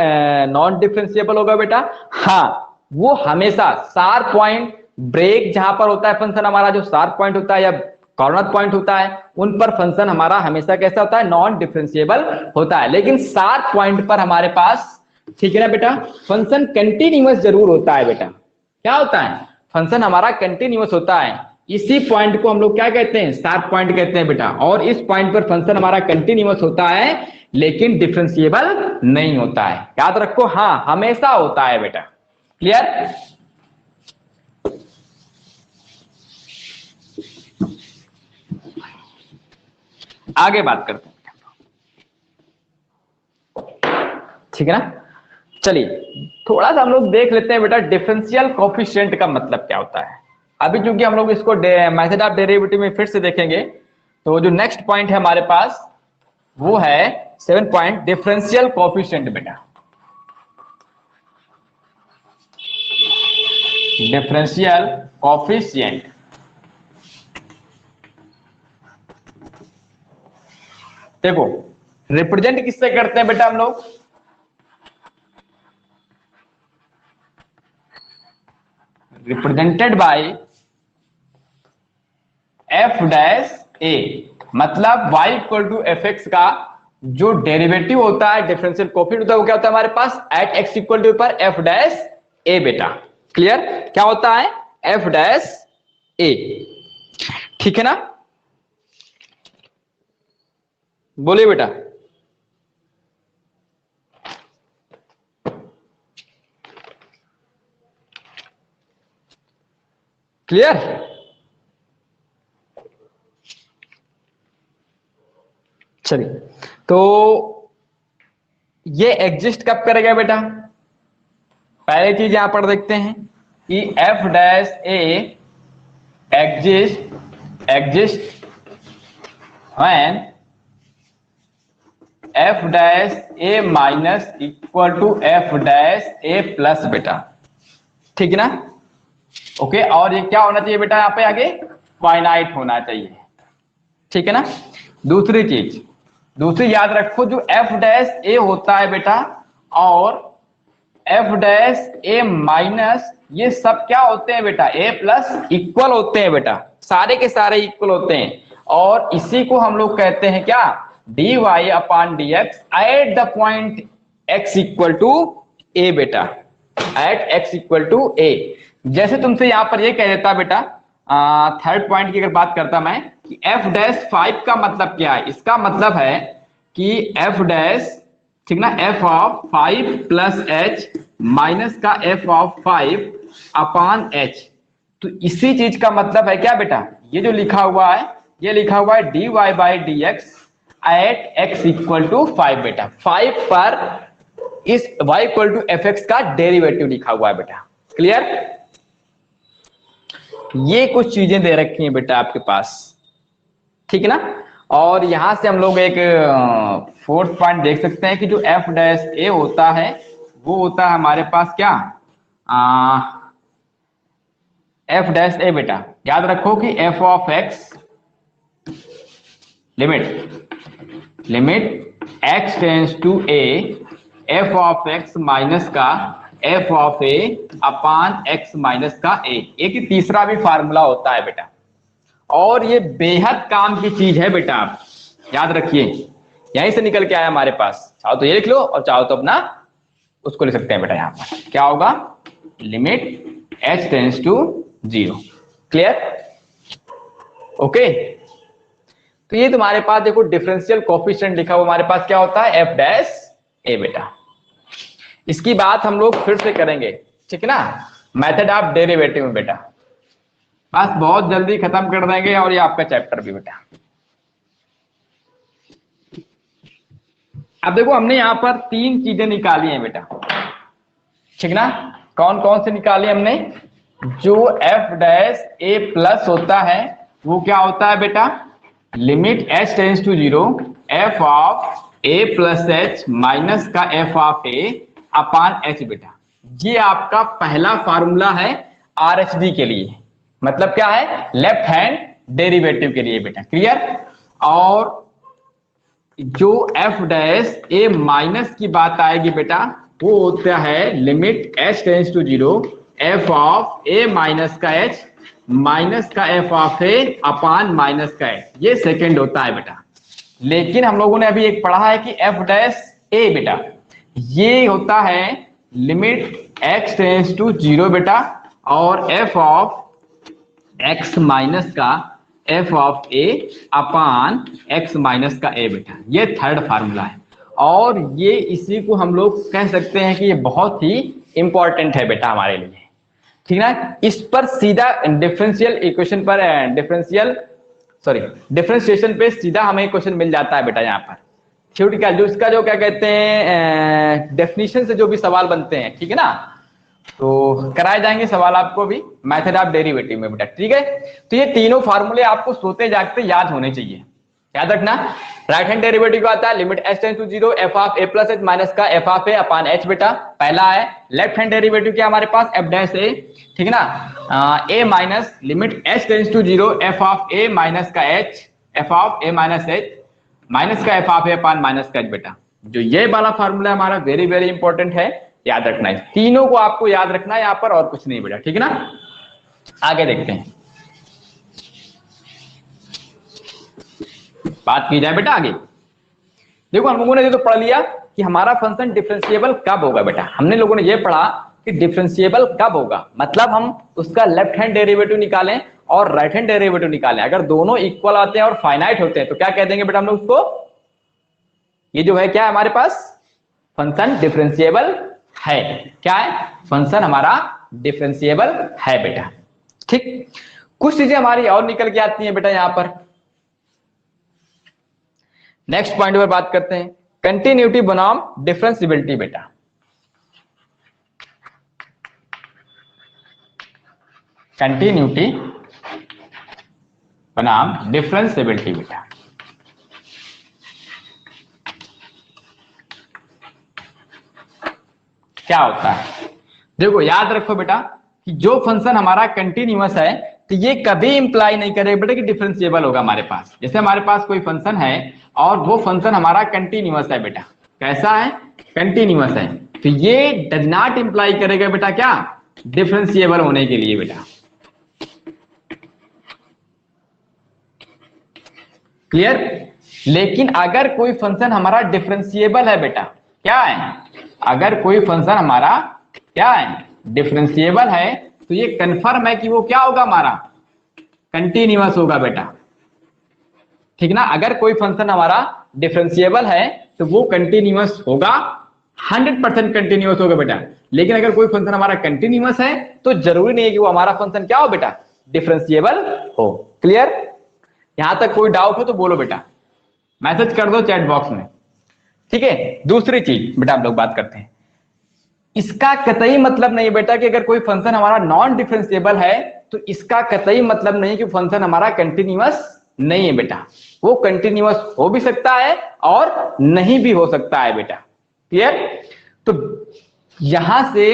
नॉन डिफरेंशिएबल होगा बेटा। हाँ, वो हमेशा शार्प पॉइंट, ब्रेक जहां पर होता है फंक्शन हमारा, जो शार्प पॉइंट होता है या कॉर्नर पॉइंट होता है, उन पर फंक्शन हमारा हमेशा कैसा होता है, नॉन डिफरेंशिएबल होता है। लेकिन शार्प पॉइंट पर हमारे पास ठीक है ना बेटा। फंक्शन कंटिन्यूअस जरूर होता है बेटा। क्या होता है? फंक्शन हमारा कंटिन्यूअस होता है। इसी पॉइंट को हम लोग क्या कहते हैं? शार्प पॉइंट कहते हैं बेटा। और इस पॉइंट पर फंक्शन हमारा कंटिन्यूअस होता है लेकिन डिफरेंशिएबल नहीं होता है। याद रखो, हाँ हमेशा होता है बेटा। क्लियर? आगे बात करते हैं, ठीक है ना। चलिए थोड़ा सा हम लोग देख लेते हैं बेटा डिफरेंशियल कोफिशिएंट का मतलब क्या होता है। अभी क्योंकि हम लोग इसको मेथड ऑफ डेरिवेटिव में फिर से देखेंगे, तो जो नेक्स्ट पॉइंट है हमारे पास वो है 7 पॉइंट डिफरेंशियल कोफिशिएंट बेटा। डिफरेंशियल कोफिशिएंट देखो रिप्रेजेंट किससे करते हैं बेटा हम लोग? Represented by F dash A. मतलब y equal to F X का जो डेरिवेटिव होता है, डिफरेंशियल कोफिशिएंट होता है, वो क्या होता है हमारे पास? एट एक्स इक्वल टू पर एफ डैश ए बेटा। क्लियर? क्या होता है? एफ डैश ए। ठीक है ना? बोलिए बेटा। क्लियर? चलिए, तो ये एग्जिस्ट कब करेगा बेटा? पहले चीज यहां पर देखते हैं कि F dash A exist when F dash A minus equal to F dash A plus बेटा। ठीक है ना? ओके, और ये क्या होना चाहिए बेटा? यहाँ पे आगे फाइनाइट होना चाहिए। ठीक है ना? दूसरी याद रखो, जो एफ डैश ए होता है बेटा और एफ डैश ए माइनस, ये सब क्या होते हैं बेटा? ए प्लस इक्वल होते हैं बेटा। सारे के सारे इक्वल होते हैं और इसी को हम लोग कहते हैं क्या? dy upon dx at the point x equal to A बेटा। At x equal to A. जैसे तुमसे यहां पर ये कह देता बेटा, थर्ड पॉइंट की अगर बात करता मैं कि एफ डैश 5 का मतलब क्या है? इसका मतलब है कि एफ डैश, ठीक ना, F of 5 plus H minus का एफ ऑफ 5 अपॉन एच। तो इसी चीज का मतलब है क्या बेटा? ये जो लिखा हुआ है, ये लिखा हुआ है dy by D X at X equal to 5 बेटा। 5 पर इस y equal to F X का डेरिवेटिव लिखा हुआ है बेटा। क्लियर? ये कुछ चीजें दे रखी हैं बेटा आपके पास। ठीक है ना? और यहां से हम लोग एक फोर्थ पॉइंट देख सकते हैं कि जो एफ डैश ए होता है वो होता है हमारे पास क्या? एफ डैश ए बेटा। याद रखो कि F of X limit X tends to A, F of X minus का F of A upon X minus का ए। एक तीसरा भी फार्मूला होता है बेटा और ये बेहद काम की चीज है बेटा। आप याद रखिए, यहीं से निकल के आया हमारे पास। चाहो तो ये लिख लो और चाहो तो अपना उसको लिख सकते हैं बेटा। यहां पर क्या होगा? Limit H tends to 0। Clear? Okay, तो ये तुम्हारे पास देखो डिफरेंशियल कोफिशिएंट लिखा हुआ हमारे पास क्या होता है? एफ डैश ए बेटा। इसकी बात हम लोग फिर से करेंगे, ठीक है ना, मेथड ऑफ डेरिवेटिव में बेटा। बस बहुत जल्दी खत्म कर देंगे और ये आपका चैप्टर भी बेटा। अब देखो हमने यहां पर 3 चीजें निकाली हैं बेटा। ठीक ना? कौन कौन से निकाली हमने? जो एफ डैश ए प्लस होता है वो क्या होता है बेटा? Limit H tends to 0 F of A plus H minus का F of A upon H बेटा। ये आपका पहला फार्मूला है आरएचडी के लिए, मतलब क्या है? लेफ्ट हैंड डेरिवेटिव के लिए बेटा। क्लियर? और जो एफ डैश ए माइनस की बात आएगी बेटा वो होता है limit H tends to 0 F of A minus का एच माइनस का F of A upon minus का एच। ये सेकंड होता है बेटा। लेकिन हम लोगों ने अभी एक पढ़ा है कि एफ डैश ए बेटा, ये होता है लिमिट x टेंस टू 0 बेटा, और f ऑफ x माइनस का f of a upon x minus का a बेटा। ये थर्ड फार्मूला है, और ये इसी को हम लोग कह सकते हैं कि ये बहुत ही इंपॉर्टेंट है बेटा हमारे लिए, ठीक ना। इस पर सीधा डिफरेंशियल इक्वेशन पर डिफरेंशिएशन पे सीधा हमें क्वेश्चन मिल जाता है बेटा। यहाँ पर थ्योरेटिकल जो इसका जो क्या कहते हैं डेफिनेशन से जो भी सवाल बनते हैं, ठीक है ना, तो कराए जाएंगे सवाल आपको भी मेथड ऑफ डेरिवेटिव में बेटा, ठीक है। तो ये तीनों फार्मूले आपको सोते जागते याद होने चाहिए, याद रखना। राइट हैंड डेरिवेटिव का आता है limit s tends to 0 f of a plus h minus का f of a upon h बेटा, पहला है। लेफ्ट हैंड डेरिवेटिव क्या हमारे पास f डैश a, ठीक है ना, a minus limit s tends to 0 f of a minus का h f of a minus h minus का f of a upon minus का h बेटा। जो ये वाला फार्मूला हमारा वेरी वेरी इंपॉर्टेंट है, याद रखना है। तीनों को आपको याद रखना है यहाँ पर, और कुछ नहीं बेटा, ठीक है ना। आगे देखते हैं, बात की जाए बेटा आगे। देखो हम लोगों ने ये तो पढ़ लिया कि हमारा फंक्शन डिफरेंशिएबल कब होगा बेटा। हमने लोगों ने ये पढ़ा कि डिफरेंशिएबल कब होगा, मतलब हम उसका लेफ्ट हैंड डेरिवेटिव निकालें और राइट हैंड डेरिवेटिव निकालें। अगर दोनों इक्वल आते हैं और फाइनाइट होते हैं तो क्या कह देंगे बेटा हम लोग उसको, ये जो है क्या है हमारे पास फंक्शन डिफरेंशिएबल है। क्या है, फंक्शन हमारा डिफरेंशिएबल है बेटा, ठीक। कुछ चीजें हमारी और निकल के आती हैं बेटा यहाँ पर। नेक्स्ट पॉइंट पर बात करते हैं, कंटिन्यूटी बनाम डिफरेंशिएबिलिटी बेटा। कंटिन्यूटी बनाम डिफरेंशिएबिलिटी बेटा। क्या होता है, देखो याद रखो बेटा कि जो फंक्शन हमारा कंटिन्यूअस है तो ये कभी इंप्लाई नहीं करेगा बेटा कि डिफरेंशिएबल होगा हमारे पास। जैसे हमारे पास कोई फंक्शन है और वो फंक्शन हमारा कंटिन्यूअस है बेटा, कैसा है, कंटिन्यूअस है, तो ये डज नॉट इंप्लाई करेगा बेटा क्या, डिफरेंशिएबल होने के लिए बेटा। क्लियर। लेकिन अगर कोई फंक्शन हमारा डिफरेंशिएबल है बेटा, क्या है, अगर कोई फंक्शन हमारा क्या है डिफरेंशिएबल है, तो ये कंफर्म है कि वो क्या होगा हमारा कंटिन्यूअस होगा बेटा, ठीक ना। अगर कोई फंक्शन हमारा डिफरेंशिएबल है तो वो कंटिन्यूअस होगा, 100% कंटिन्यूअस होगा बेटा। लेकिन अगर कोई फंक्शन हमारा कंटिन्यूअस है तो जरूरी नहीं है कि वो हमारा फंक्शन क्या हो बेटा, डिफरेंशिएबल हो। क्लियर। यहां तक कोई डाउट हो तो बोलो बेटा, मैसेज कर दो चैट बॉक्स में, ठीक है। दूसरी चीज बेटा हम लोग बात करते हैं, इसका कतई मतलब नहीं बेटा कि अगर कोई फंक्शन हमारा नॉन डिफरेंशिएबल है तो इसका कतई मतलब नहीं कि फंक्शन हमारा कंटिन्यूअस नहीं है बेटा। वो कंटिन्यूअस हो भी सकता है और नहीं भी हो सकता है बेटा। क्लियर। तो यहां से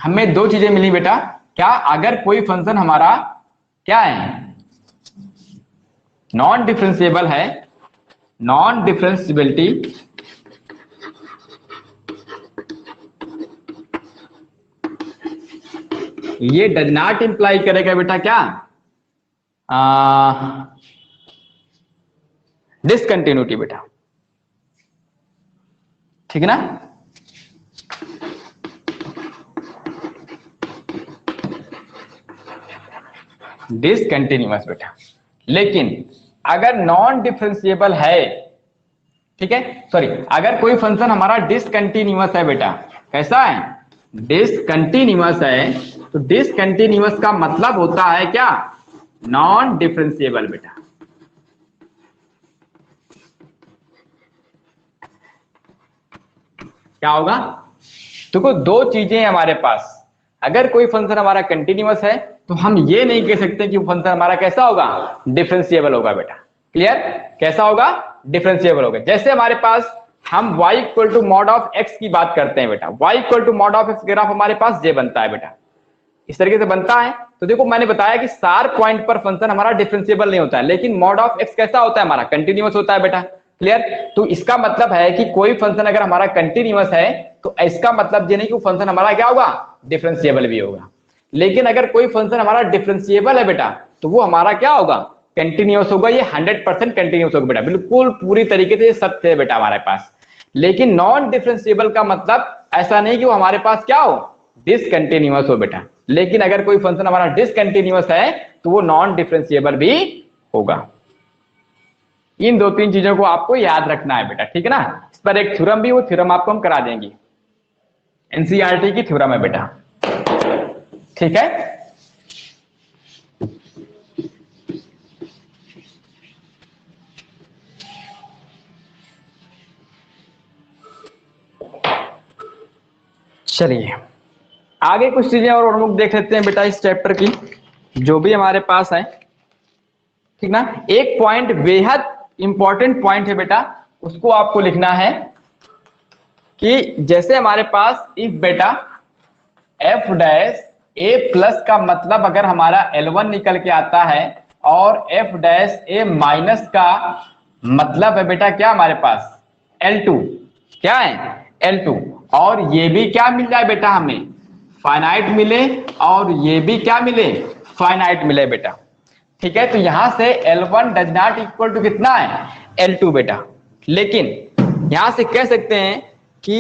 हमें दो चीजें मिली बेटा, क्या, अगर कोई फंक्शन हमारा क्या है नॉन डिफरेंशिएबल है, नॉन डिफरेंशिएबिलिटी ये डज नॉट इंप्लाई करेगा बेटा क्या, डिसकंटिन्यूटी बेटा, ठीक है ना। डिसकंटिन्यूअस बेटा। लेकिन अगर नॉन डिफरेंशिएबल है, ठीक है, सॉरी, अगर कोई फंक्शन हमारा डिसकंटिन्यूअस है बेटा, कैसा है, डिसकंटिन्यूअस है, तो डिसकंटिन्यूअस का मतलब होता है क्या, नॉन डिफरेंशिएबल बेटा। क्या होगा, देखो दो चीजें हमारे पास, अगर कोई फंक्शन हमारा कंटिन्यूअस है तो हम ये नहीं कह सकते कि फंक्शन हमारा कैसा होगा, डिफरेंशिएबल होगा बेटा। क्लियर। कैसा होगा, डिफरेंशिएबल होगा। जैसे हमारे पास हम y equal to mod of x की बात करते हैं बेटा, y equal to mod of x graph हमारे पास जे बनता है बेटा, इस तरीके से बनता है। तो देखो मैंने बताया कि शार्प पॉइंट पर फंक्शन हमारा डिफरेंशिएबल नहीं होता है, लेकिन मॉड ऑफ x कैसा होता है हमारा, कंटिन्यूअस होता है बेटा। क्लियर। तो इसका मतलब है कि कोई फंक्शन अगर हमारा कंटिन्यूअस है तो इसका मतलब ये नहीं कि वो फंक्शन हमारा क्या होगा, डिफरेंशिएबल भी होगा। लेकिन अगर कोई फंक्शन हमारा डिफरेंशिएबल है बेटा तो वो हमारा क्या होगा, कंटिन्यूअस होगा। ये 100% कंटिन्यूअस होगा बेटा, बिल्कुल पूरी तरीके से सत्य है बेटा हमारे पास। लेकिन नॉन डिफरेंशिएबल का मतलब ऐसा नहीं कि वो हमारे पास क्या हो, डिसकंटिन्यूअस हो बेटा। लेकिन अगर कोई फंक्शन हमारा डिसकंटिन्यूअस है तो वो नॉन डिफरेंशिएबल भी होगा। इन दो तीन चीजों को आपको याद रखना है बेटा, ठीक है ना। इस पर एक थ्योरम भी, वो थ्योरम आपको हम करा देंगे, एनसीईआरटी की थ्योरम है बेटा, ठीक है। चलिए आगे कुछ चीजें और हम लोग देख लेते हैं बेटा इस चैप्टर की, जो भी हमारे पास है, ठीक ना। एक पॉइंट बेहद इंपॉर्टेंट पॉइंट है बेटा, उसको आपको लिखना है कि जैसे हमारे पास इफ बेटा एफ डैश ए प्लस का मतलब अगर हमारा L1 निकल के आता है और एफ डैश ए माइनस का मतलब है बेटा क्या हमारे पास L2, क्या है L2, और ये भी क्या मिल जाए बेटा हमें फाइनाइट मिले, और ये भी क्या मिले फाइनाइट मिले बेटा, ठीक है। तो यहां से L1 does not equal to कितना है L2 बेटा। लेकिन यहां से कह सकते हैं कि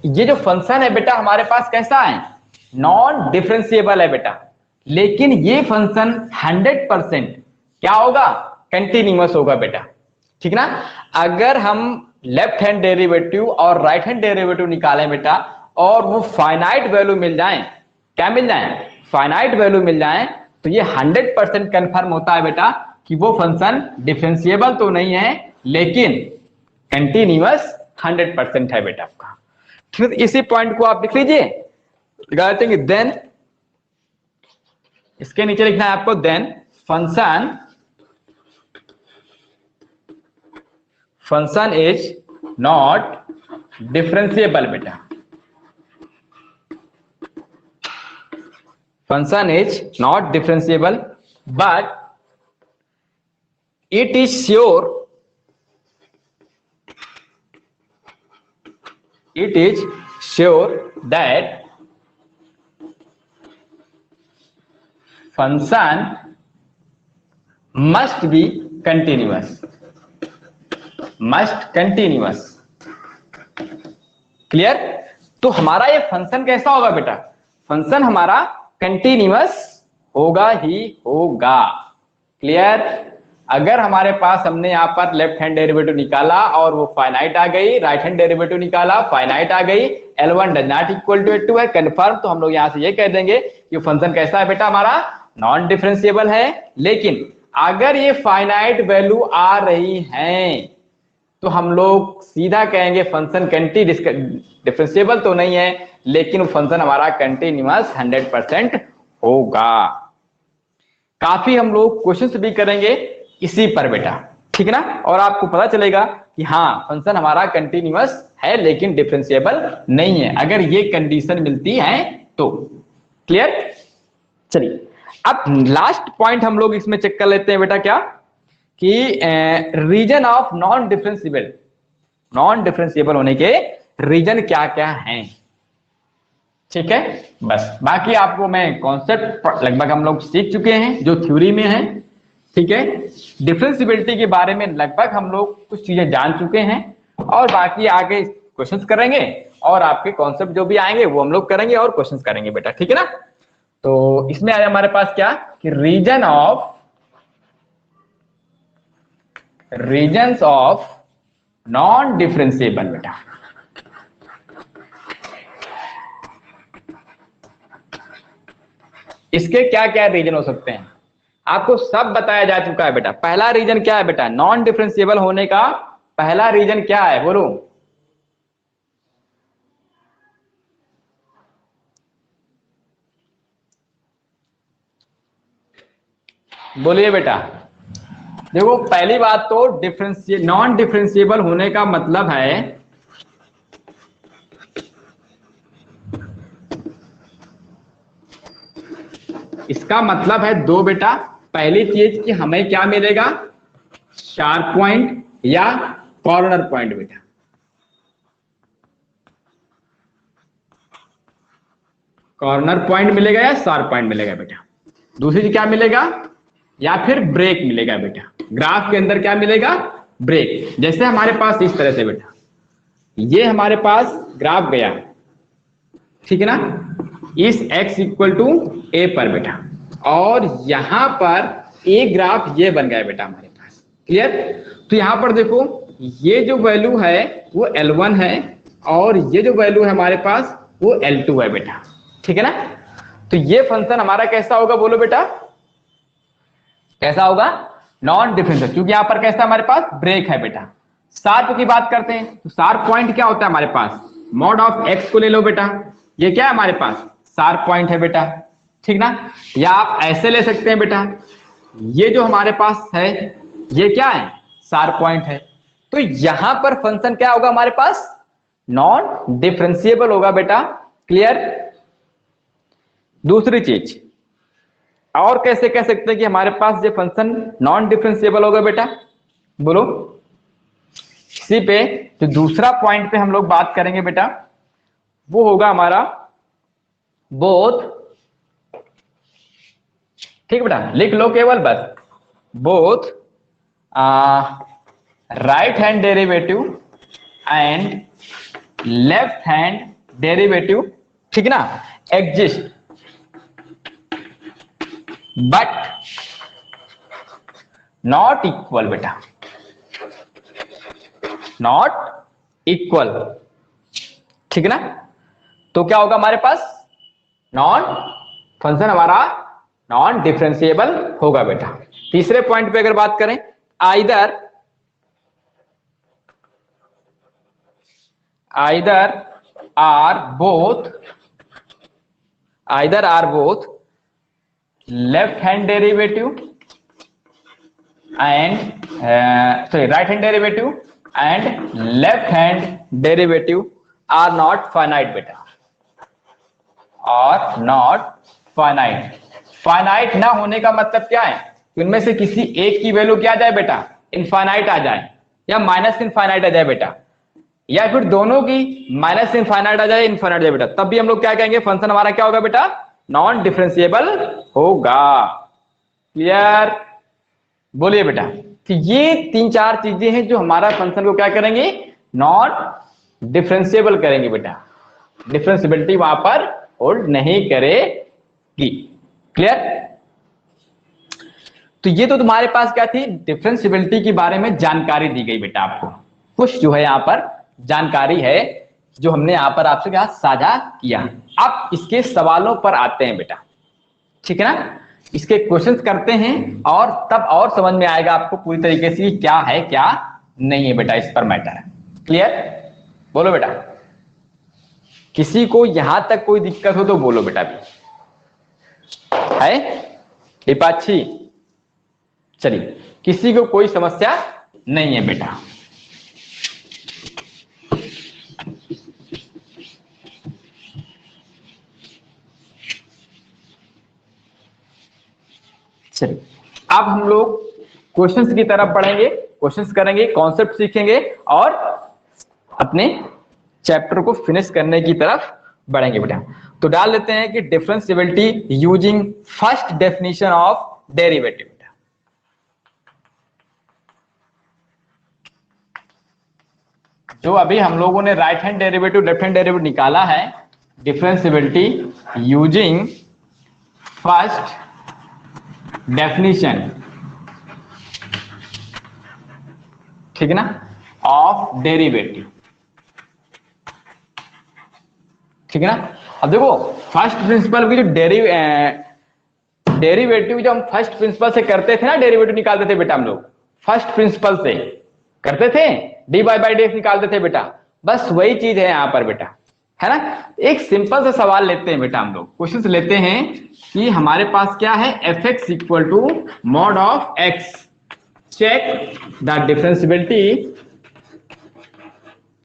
ये जो फंक्शन है बेटा हमारे पास कैसा है, नॉन डिफरेंशिएबल है बेटा। लेकिन ये फंक्शन 100% क्या होगा, कंटिन्यूअस होगा बेटा, ठीक ना। अगर हम लेफ्ट हैंड डेरिवेटिव और राइट हैंड डेरिवेटिव निकालें बेटा और वो फाइनाइट वैल्यू मिल जाए, क्या मिल जाए फाइनाइट वैल्यू मिल जाए, तो ये 100% कंफर्म होता है बेटा कि वो फंक्शन डिफरेंशिएबल तो नहीं है लेकिन कंटिन्यूअस 100% है बेटा आपका। फिर इसी पॉइंट को आप लिख लीजिए, कहते हैं कि देन, इसके नीचे लिखना है आपको then function is not differentiable बेटा, function is not differentiable but it is sure, it is sure that function must be continuous, must continuous, clear. तो हमारा ये फंक्शन कैसा होगा बेटा, फंक्शन हमारा कंटिन्यूअस होगा ही होगा, क्लियर। अगर हमारे पास हमने यहाँ पर लेफ्ट हैंड डेरिवेटिव निकाला और वो फाइनाइट आ गई, राइट हैंड डेरिवेटिव निकाला फाइनाइट आ गई, L1 does not equal to L2 है कंफर्म, तो हम लोग यहाँ से ये कह देंगे कि फंक्शन कैसा है बेटा हमारा नॉन डिफरेंशिएबल है। लेकिन अगर ये फाइनाइट वैल्यू आ रही है तो हम लोग सीधा कहेंगे फंक्शन डिफरेंशिएबल तो नहीं है लेकिन फंक्शन हमारा कंटिन्यूअस 100% होगा। काफी हम लोग क्वेश्चंस भी करेंगे इसी पर बेटा, ठीक है ना, और आपको पता चलेगा कि हाँ फंक्शन हमारा कंटिन्यूअस है लेकिन डिफरेंशिएबल नहीं है, अगर ये कंडीशन मिलती है तो, क्लियर। चलिए अब लास्ट पॉइंट हम लोग इसमें चेक कर लेते हैं बेटा, क्या कि reason of non differentiable, non differentiable होने के रीजन क्या क्या हैं, ठीक है। बस बाकी आपको मैं कॉन्सेप्ट लगभग हम लोग सीख चुके हैं जो थ्योरी में है, ठीक है। डिफरेंशिएबिलिटी के बारे में लगभग हम लोग कुछ चीजें जान चुके हैं और बाकी आगे क्वेश्चंस करेंगे और आपके कॉन्सेप्ट जो भी आएंगे वो हम लोग करेंगे और क्वेश्चंस करेंगे बेटा, ठीक है ना। तो इसमें आया हमारे पास क्या कि रीजन्स ऑफ नॉन डिफरेंशिएबल बेटा, इसके क्या क्या रीजन हो सकते हैं आपको सब बताया जा चुका है बेटा। पहला रीजन क्या है बेटा, नॉन डिफरेंशिएबल होने का पहला रीजन क्या है, बोलो बोलिए बेटा। देखो पहली बात तो नॉन डिफरेंशिएबल होने का मतलब है इसका मतलब है दो बेटा, पहली चीज कि हमें क्या मिलेगा, शार्प पॉइंट या कॉर्नर पॉइंट बेटा, कॉर्नर पॉइंट मिलेगा या शार्प पॉइंट मिलेगा बेटा। दूसरी चीज क्या मिलेगा, या फिर ब्रेक मिलेगा बेटा, ग्राफ के अंदर क्या मिलेगा, ब्रेक। जैसे हमारे पास इस तरह से बेटा ये हमारे पास ग्राफ गया, ठीक है ना, इस x इक्वल टू ए पर बेटा, और यहां पर एक ग्राफ ये बन गया बेटा हमारे पास। क्लियर? तो यहां पर देखो ये जो वैल्यू है वो L1 है और ये जो वैल्यू है हमारे पास वो L2 है बेटा, ठीक है ना। तो ये फंक्शन हमारा कैसा होगा बोलो बेटा, कैसा होगा? नॉन डिफरेंशियल, क्योंकि यहां पर कैसा हमारे पास ब्रेक है बेटा। शार्प की बात करते हैं तो शार्प पॉइंट क्या होता है हमारे पास, मॉड ऑफ x को ले लो बेटा, ये क्या है हमारे पास शार्प पॉइंट है बेटा, ठीक ना। या आप ऐसे ले सकते हैं बेटा, ये जो हमारे पास है ये क्या है शार्प पॉइंट है। तो यहां पर फंक्शन क्या होगा हमारे पास, नॉन डिफरेंशिएबल होगा बेटा। क्लियर? दूसरी चीज और कैसे कह सकते हैं कि हमारे पास ये फंक्शन नॉन डिफरेंशिएबल होगा बेटा, बोलो। इसी पे जो दूसरा पॉइंट पे हम लोग बात करेंगे बेटा वो होगा हमारा बोथ, ठीक बेटा, लिख लो केवल बस, both right hand derivative and left hand derivative, ठीक ना, एग्जिस्ट बट नॉट इक्वल बेटा, नॉट इक्वल, ठीक ना। तो क्या होगा हमारे पास, नॉन फंक्शन हमारा नॉन डिफरेंशिएबल होगा बेटा। तीसरे पॉइंट पे अगर बात करें, either or both left hand derivative and right hand derivative and left hand derivative are not finite बेटा, और नॉट फाइनाइट। फाइनाइट ना होने का मतलब क्या है, उनमें से किसी एक की वैल्यू क्या आ जाए बेटा, इनफाइनाइट आ जाए या माइनस इनफाइनाइट आ जाए बेटा, या फिर दोनों की माइनस इनफाइनाइट आ जाए इनफाइनाइट आ जाए बेटा, तब भी हम लोग क्या कहेंगे, फंक्शन हमारा क्या होगा बेटा, नॉन डिफरेंशिएबल होगा। क्लियर? बोलिए बेटा। तो ये तीन चार चीजें हैं जो हमारा फंक्शन को क्या करेंगे, नॉन डिफरेंशिएबल करेंगे बेटा, डिफरेंशिएबिलिटी वहां पर होल्ड नहीं करेगी। क्लियर? तो ये तो तुम्हारे पास क्या थी, डिफरेंशिएबिलिटी के बारे में जानकारी दी गई बेटा आपको, कुछ जो है यहाँ पर जानकारी है जो हमने यहाँ पर आपसे क्या साझा किया। अब इसके सवालों पर आते हैं बेटा, ठीक है ना, इसके क्वेश्चंस करते हैं और तब और समझ में आएगा आपको पूरी तरीके से क्या है क्या नहीं है बेटा, इस पर मैटर है। क्लियर? बोलो बेटा, किसी को यहां तक कोई दिक्कत हो तो बोलो बेटा भी है, दीपाक्षी? चलिए, किसी को कोई समस्या नहीं है बेटा। चलिए, अब हम लोग क्वेश्चंस की तरफ बढ़ेंगे, क्वेश्चंस करेंगे, कॉन्सेप्ट सीखेंगे और अपने चैप्टर को फिनिश करने की तरफ बढ़ेंगे बेटा। तो डाल देते हैं कि differentiability using first definition of derivative. जो अभी हम लोगों ने right hand derivative left hand derivative निकाला है, डिफरेंशिएबिलिटी यूजिंग फर्स्ट डेफिनेशन, ठीक है ना, ऑफ डेरिवेटिव, ठीक है ना। अब देखो फर्स्ट प्रिंसिपल की जो डेरिवेटिव जो हम फर्स्ट प्रिंसिपल से करते थे ना, डेरिवेटिव निकालते थे बेटा हम लोग, फर्स्ट प्रिंसिपल से करते थे, D Y by D X निकालते थे बेटा, बस वही चीज है यहां पर बेटा, है ना। एक सिंपल सा सवाल लेते हैं बेटा, हम लोग क्वेश्चन लेते हैं कि हमारे पास क्या है, F X equal to mod of X, check the differentiability,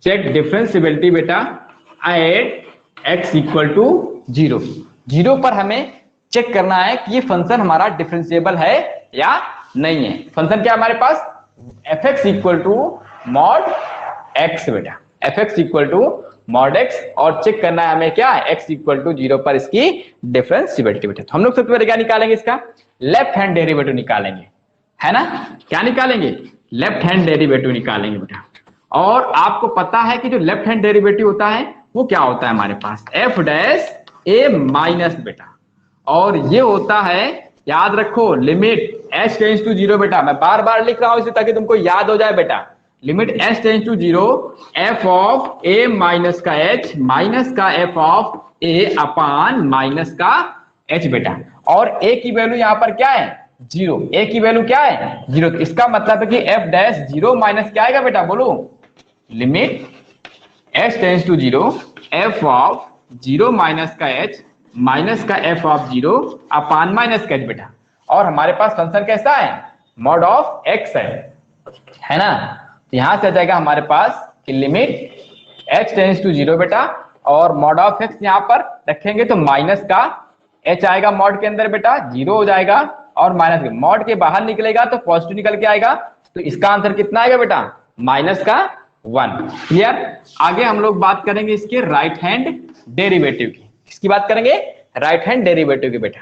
check differentiability बेटा एट एक्स इक्वल टू 0। 0 पर हमें चेक करना है कि ये फंक्शन हमारा डिफरेंशिएबल है या नहीं है। फंक्शन क्या हमारे पास, F X equal to mod X बेटा, F X equal to mod X, और चेक करना है हमें क्या, एक्स इक्वल टू 0 पर इसकी डिफरेंशिएबिलिटी बेटा। तो हम लोग सबसे पहले क्या निकालेंगे, इसका लेफ्ट हैंड डेरिवेटिव निकालेंगे, है ना। क्या निकालेंगे, लेफ्ट हैंड डेरिवेटिव निकालेंगे बेटा। और आपको पता है कि जो लेफ्ट हैंड डेरिवेटिव होता है वो क्या होता है हमारे पास, एफ डैश ए माइनस बेटा, और ये होता है, याद रखो, limit H tends to zero बेटा, मैं बार बार लिख रहा हूं इसे ताकि तुमको याद हो जाए बेटा, limit H tends to zero F of A minus का एच माइनस का F of A upon minus का एच बेटा, और ए की वैल्यू यहां पर क्या है, जीरो, ए की वैल्यू क्या है, जीरो, तो इसका मतलब है कि एफ डैश जीरो माइनस क्या आएगा बेटा, बोलो, limit H tends to zero F of zero minus का एच माइनस का F of zero upon minus का एच बेटा, और हमारे पास फंक्शन कैसा है, मॉड ऑफ एक्स है ना, तो यहां से आ जाएगा हमारे पास कि limit H tends to zero बेटा, और मॉड ऑफ एक्स यहां पर रखेंगे तो माइनस का एच आएगा मॉड के अंदर बेटा, जीरो हो जाएगा, और माइनस के मॉड के बाहर निकलेगा तो पॉजिटिव निकल के आएगा, तो इसका आंसर कितना आएगा बेटा, माइनस का 1। क्लियर। आगे हम लोग बात करेंगे इसके राइट हैंड डेरिवेटिव की, किसकी बात करेंगे, राइट हैंड डेरिवेटिव की बेटा,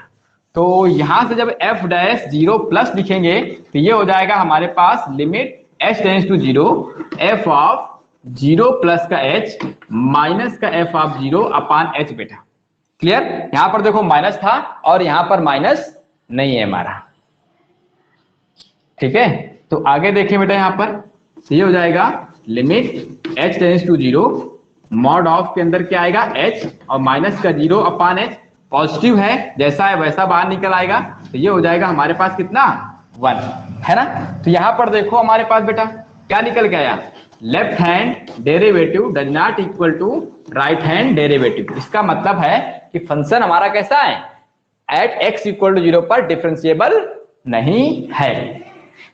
तो यहां से जब एफ डैश जीरो प्लस लिखेंगे तो ये हो जाएगा हमारे पास limit H tends to zero F of zero plus का एच माइनस का F of zero upon H बेटा। क्लियर। यहां पर देखो माइनस था और यहां पर माइनस नहीं है हमारा, ठीक है, तो आगे देखें बेटा, यहां पर ये हो जाएगा limit H tends to zero mod of के अंदर क्या आएगा, एच और माइनस का जीरो अपान एच, पॉजिटिव है जैसा है वैसा बाहर निकल आएगा, तो ये हो जाएगा हमारे पास कितना, 1 है ना। तो यहां पर देखो हमारे पास बेटा क्या निकल के आया, left hand derivative does not equal to right hand derivative. इसका मतलब है कि फंक्शन हमारा कैसा है, at X equal to zero पर डिफरेंशिएबल नहीं है,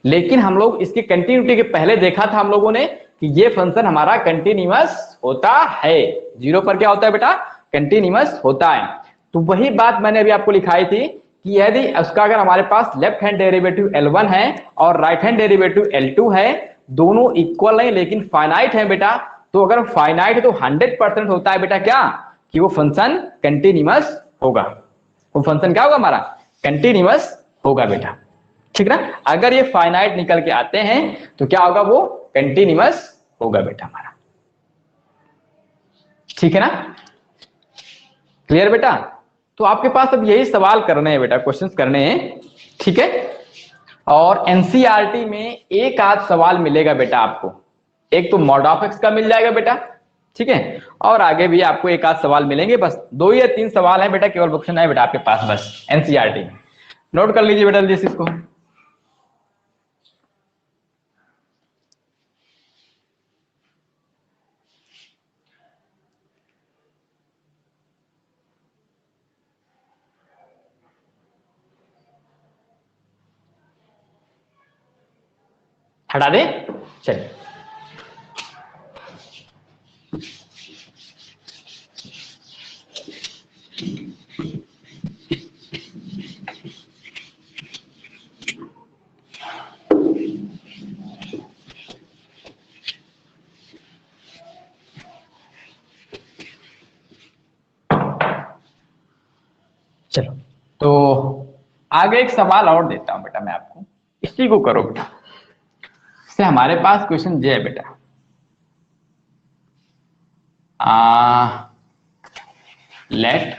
लेकिन हम लोग इसकी कंटिन्यूटी के पहले देखा था हम लोगों ने कि ये फंक्शन हमारा कंटिन्यूअस होता है, जीरो पर क्या होता है बेटा, कंटिन्यूअस होता है। तो वही बात मैंने अभी आपको लिखाई थी कि यदि उसका अगर हमारे पास लेफ्ट हैंड डेरिवेटिव L1 है और राइट हैंड डेरिवेटिव L2 है, दोनों इक्वल नहीं लेकिन फाइनाइट है बेटा, तो अगर फाइनाइट है तो 100% होता है बेटा क्या, कि वो फंक्शन कंटिन्यूअस होगा, वो फंक्शन क्या होगा हमारा, कंटिन्यूअस होगा बेटा, ठीक ना। अगर ये फाइनाइट निकल के आते हैं तो क्या होगा, वो कंटिन्यूअस होगा बेटा हमारा, ठीक है ना। क्लियर बेटा। तो आपके पास अब यही सवाल करने हैं बेटा, क्वेश्चंस करने हैं, ठीक है, और एनसीईआरटी में एक आध सवाल मिलेगा बेटा आपको, एक तो मॉड ऑफ एक्स का मिल जाएगा बेटा, ठीक है, और आगे भी आपको एक आध सवाल मिलेंगे, बस 2 या 3 सवाल है बेटा, केवल क्वेश्चन है बेटा आपके पास बस एनसीईआरटी में, नोट कर लीजिए बेटा जल्दी इसको। हटा दे, चलिए चलो, तो आगे एक सवाल और देता हूं बेटा मैं आपको, इसी को करो बेटा, से हमारे पास क्वेश्चन ये है बेटा, let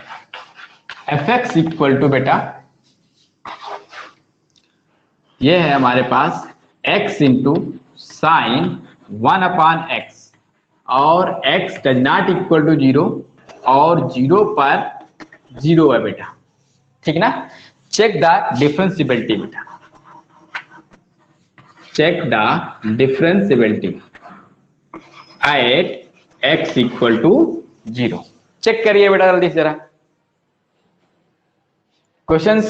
F X equal to बेटा, ये है हमारे पास x into sine 1 upon X, और x does not equal to zero, और जीरो पर जीरो है बेटा, ठीक ना। चेक द डिफरेंशिएबिलिटी बेटा, check the differentiability at x equal to zero. Check करिए बेटा जल्दी से जरा, क्वेश्चंस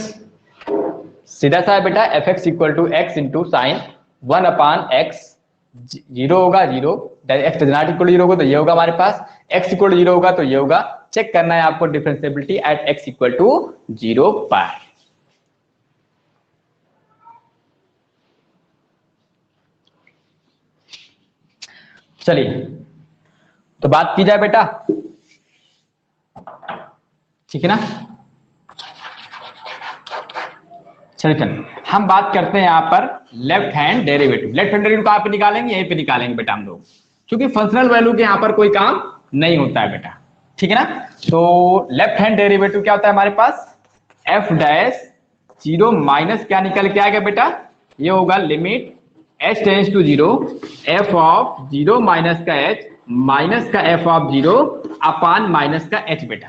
सीधा सा है बेटा, F X equal to X into sine 1 upon X, zero होगा zero, X does not equal to zero होगा तो ये होगा हमारे पास, एक्स इक्वल टू जीरो होगा तो ये होगा। चेक करना है आपको differentiability at X equal to zero पर। चलिए तो बात की जाए बेटा, ठीक है ना। चलिए हम बात करते हैं यहां पर left hand derivative. Left hand derivative कहां पे निकालेंगे, यहीं पे निकालेंगे बेटा हम लोग, क्योंकि फंक्शनल वैल्यू के यहाँ पर कोई काम नहीं होता है बेटा, ठीक है ना। तो लेफ्ट हैंड डेरिवेटिव क्या होता है हमारे पास, एफ डैश जीरो माइनस क्या निकल के आएगा बेटा, ये होगा limit h tends to zero F of zero minus का h माइनस का F of zero upon minus का h बेटा।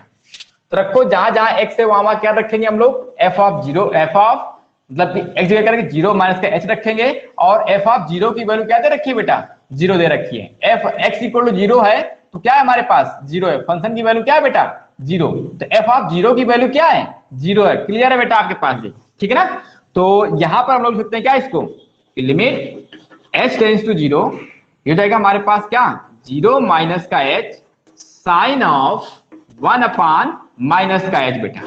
तो रखो जहां जहां x है वहां क्या रखेंगे हम लोग, F of zero, F of मतलब x जगह करके जीरो माइनस का h रखेंगे, और एफ ऑफ जीरो की वैल्यू क्या दे रखी है बेटा, जीरो दे रखी है। F x equal to zero है तो क्या है हमारे पास, जीरो है। फंक्शन की वैल्यू क्या है बेटा, जीरो, तो एफ ऑफ जीरो की वैल्यू क्या है, जीरो है। क्लियर है बेटा आपके पास ये, ठीक है ना। तो यहां पर हम लोग लिखते हैं क्या इसको, limit h tends to zero, ये जाएगा हमारे पास क्या, जीरो माइनस का h sine of one upon minus का h बेटा,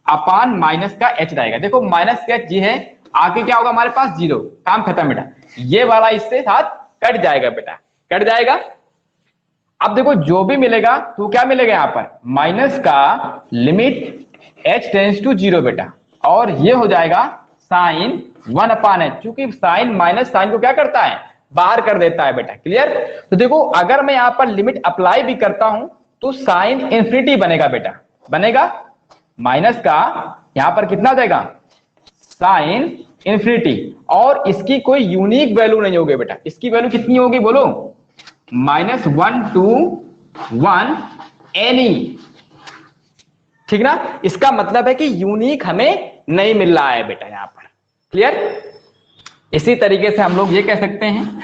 अपान माइनस का h रहेगा। देखो माइनस का h जी है, आगे क्या होगा हमारे पास, जीरो, काम खत्म बेटा। ये वाला इससे साथ कट जाएगा बेटा, कट जाएगा। अब देखो जो भी मिलेगा तो क्या मिलेगा यहाँ पर, माइनस का limit h tends to zero बेटा, और ये हो जाएगा साइन वन अपान h, क्योंकि साइन माइनस साइन को क्या करता है, बाहर कर देता है बेटा। क्लियर। तो देखो अगर मैं यहाँ पर लिमिट अप्लाई भी करता हूं तो साइन इंफिनिटी बनेगा बेटा, बनेगा माइनस का यहां पर कितना जाएगा, साइन इंफिनिटी, और इसकी कोई यूनिक वैल्यू नहीं होगी बेटा। इसकी वैल्यू कितनी होगी बोलो, minus one two one any, ठीक ना। इसका मतलब है कि यूनिक हमें नहीं मिल रहा है बेटा यहां पर। क्लियर। इसी तरीके से हम लोग ये कह सकते हैं,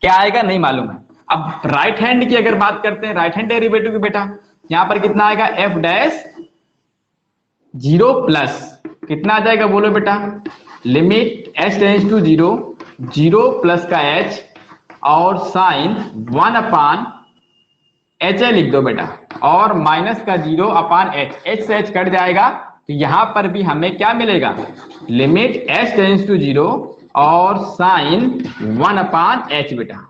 क्या आएगा नहीं मालूम है। अब राइट हैंड की अगर बात करते हैं, राइट हैंड डेरिवेटिव की बेटा, यहां पर कितना आएगा, एफ डैश जीरो प्लस कितना आ जाएगा बोलो बेटा, limit h tends to zero, zero plus का h और साइन वन अपान एच लिख दो बेटा, और माइनस का जीरो अपान h से h कट जाएगा, तो यहां पर भी हमें क्या मिलेगा, limit h tends to zero और साइन वन अपान h बेटा।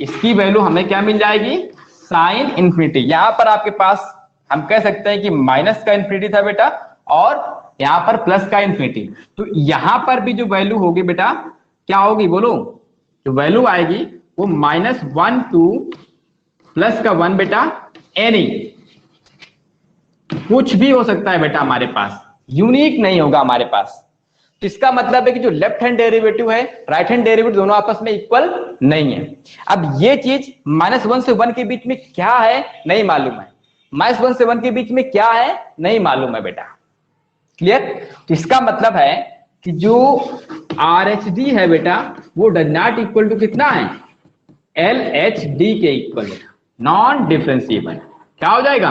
इसकी वैल्यू हमें क्या मिल जाएगी, साइन इंफिनिटी। यहां पर आपके पास हम कह सकते हैं कि माइनस का इंफिनिटी था बेटा, और यहां पर प्लस का इंफिनिटी। तो यहां पर भी जो वैल्यू होगी बेटा क्या होगी बोलो, जो वैल्यू आएगी वो माइनस वन टू प्लस का वन बेटा, एनी कुछ भी हो सकता है बेटा हमारे पास, यूनिक नहीं होगा हमारे पास। तो इसका मतलब है कि जो लेफ्ट हैंड डेरिवेटिव है, राइट हैंड डेरिवेटिव दोनों आपस में इक्वल नहीं है। अब ये चीज माइनस वन से वन के बीच में क्या है नहीं मालूम है, माइनस वन से वन के बीच में क्या है नहीं मालूम है बेटा। क्लियर। तो इसका मतलब है कि जो RHD है बेटा वो डज नॉट इक्वल टू कितना है, LHD के इक्वल बेटा, नॉन डिफरेंशिएबल। क्या हो जाएगा,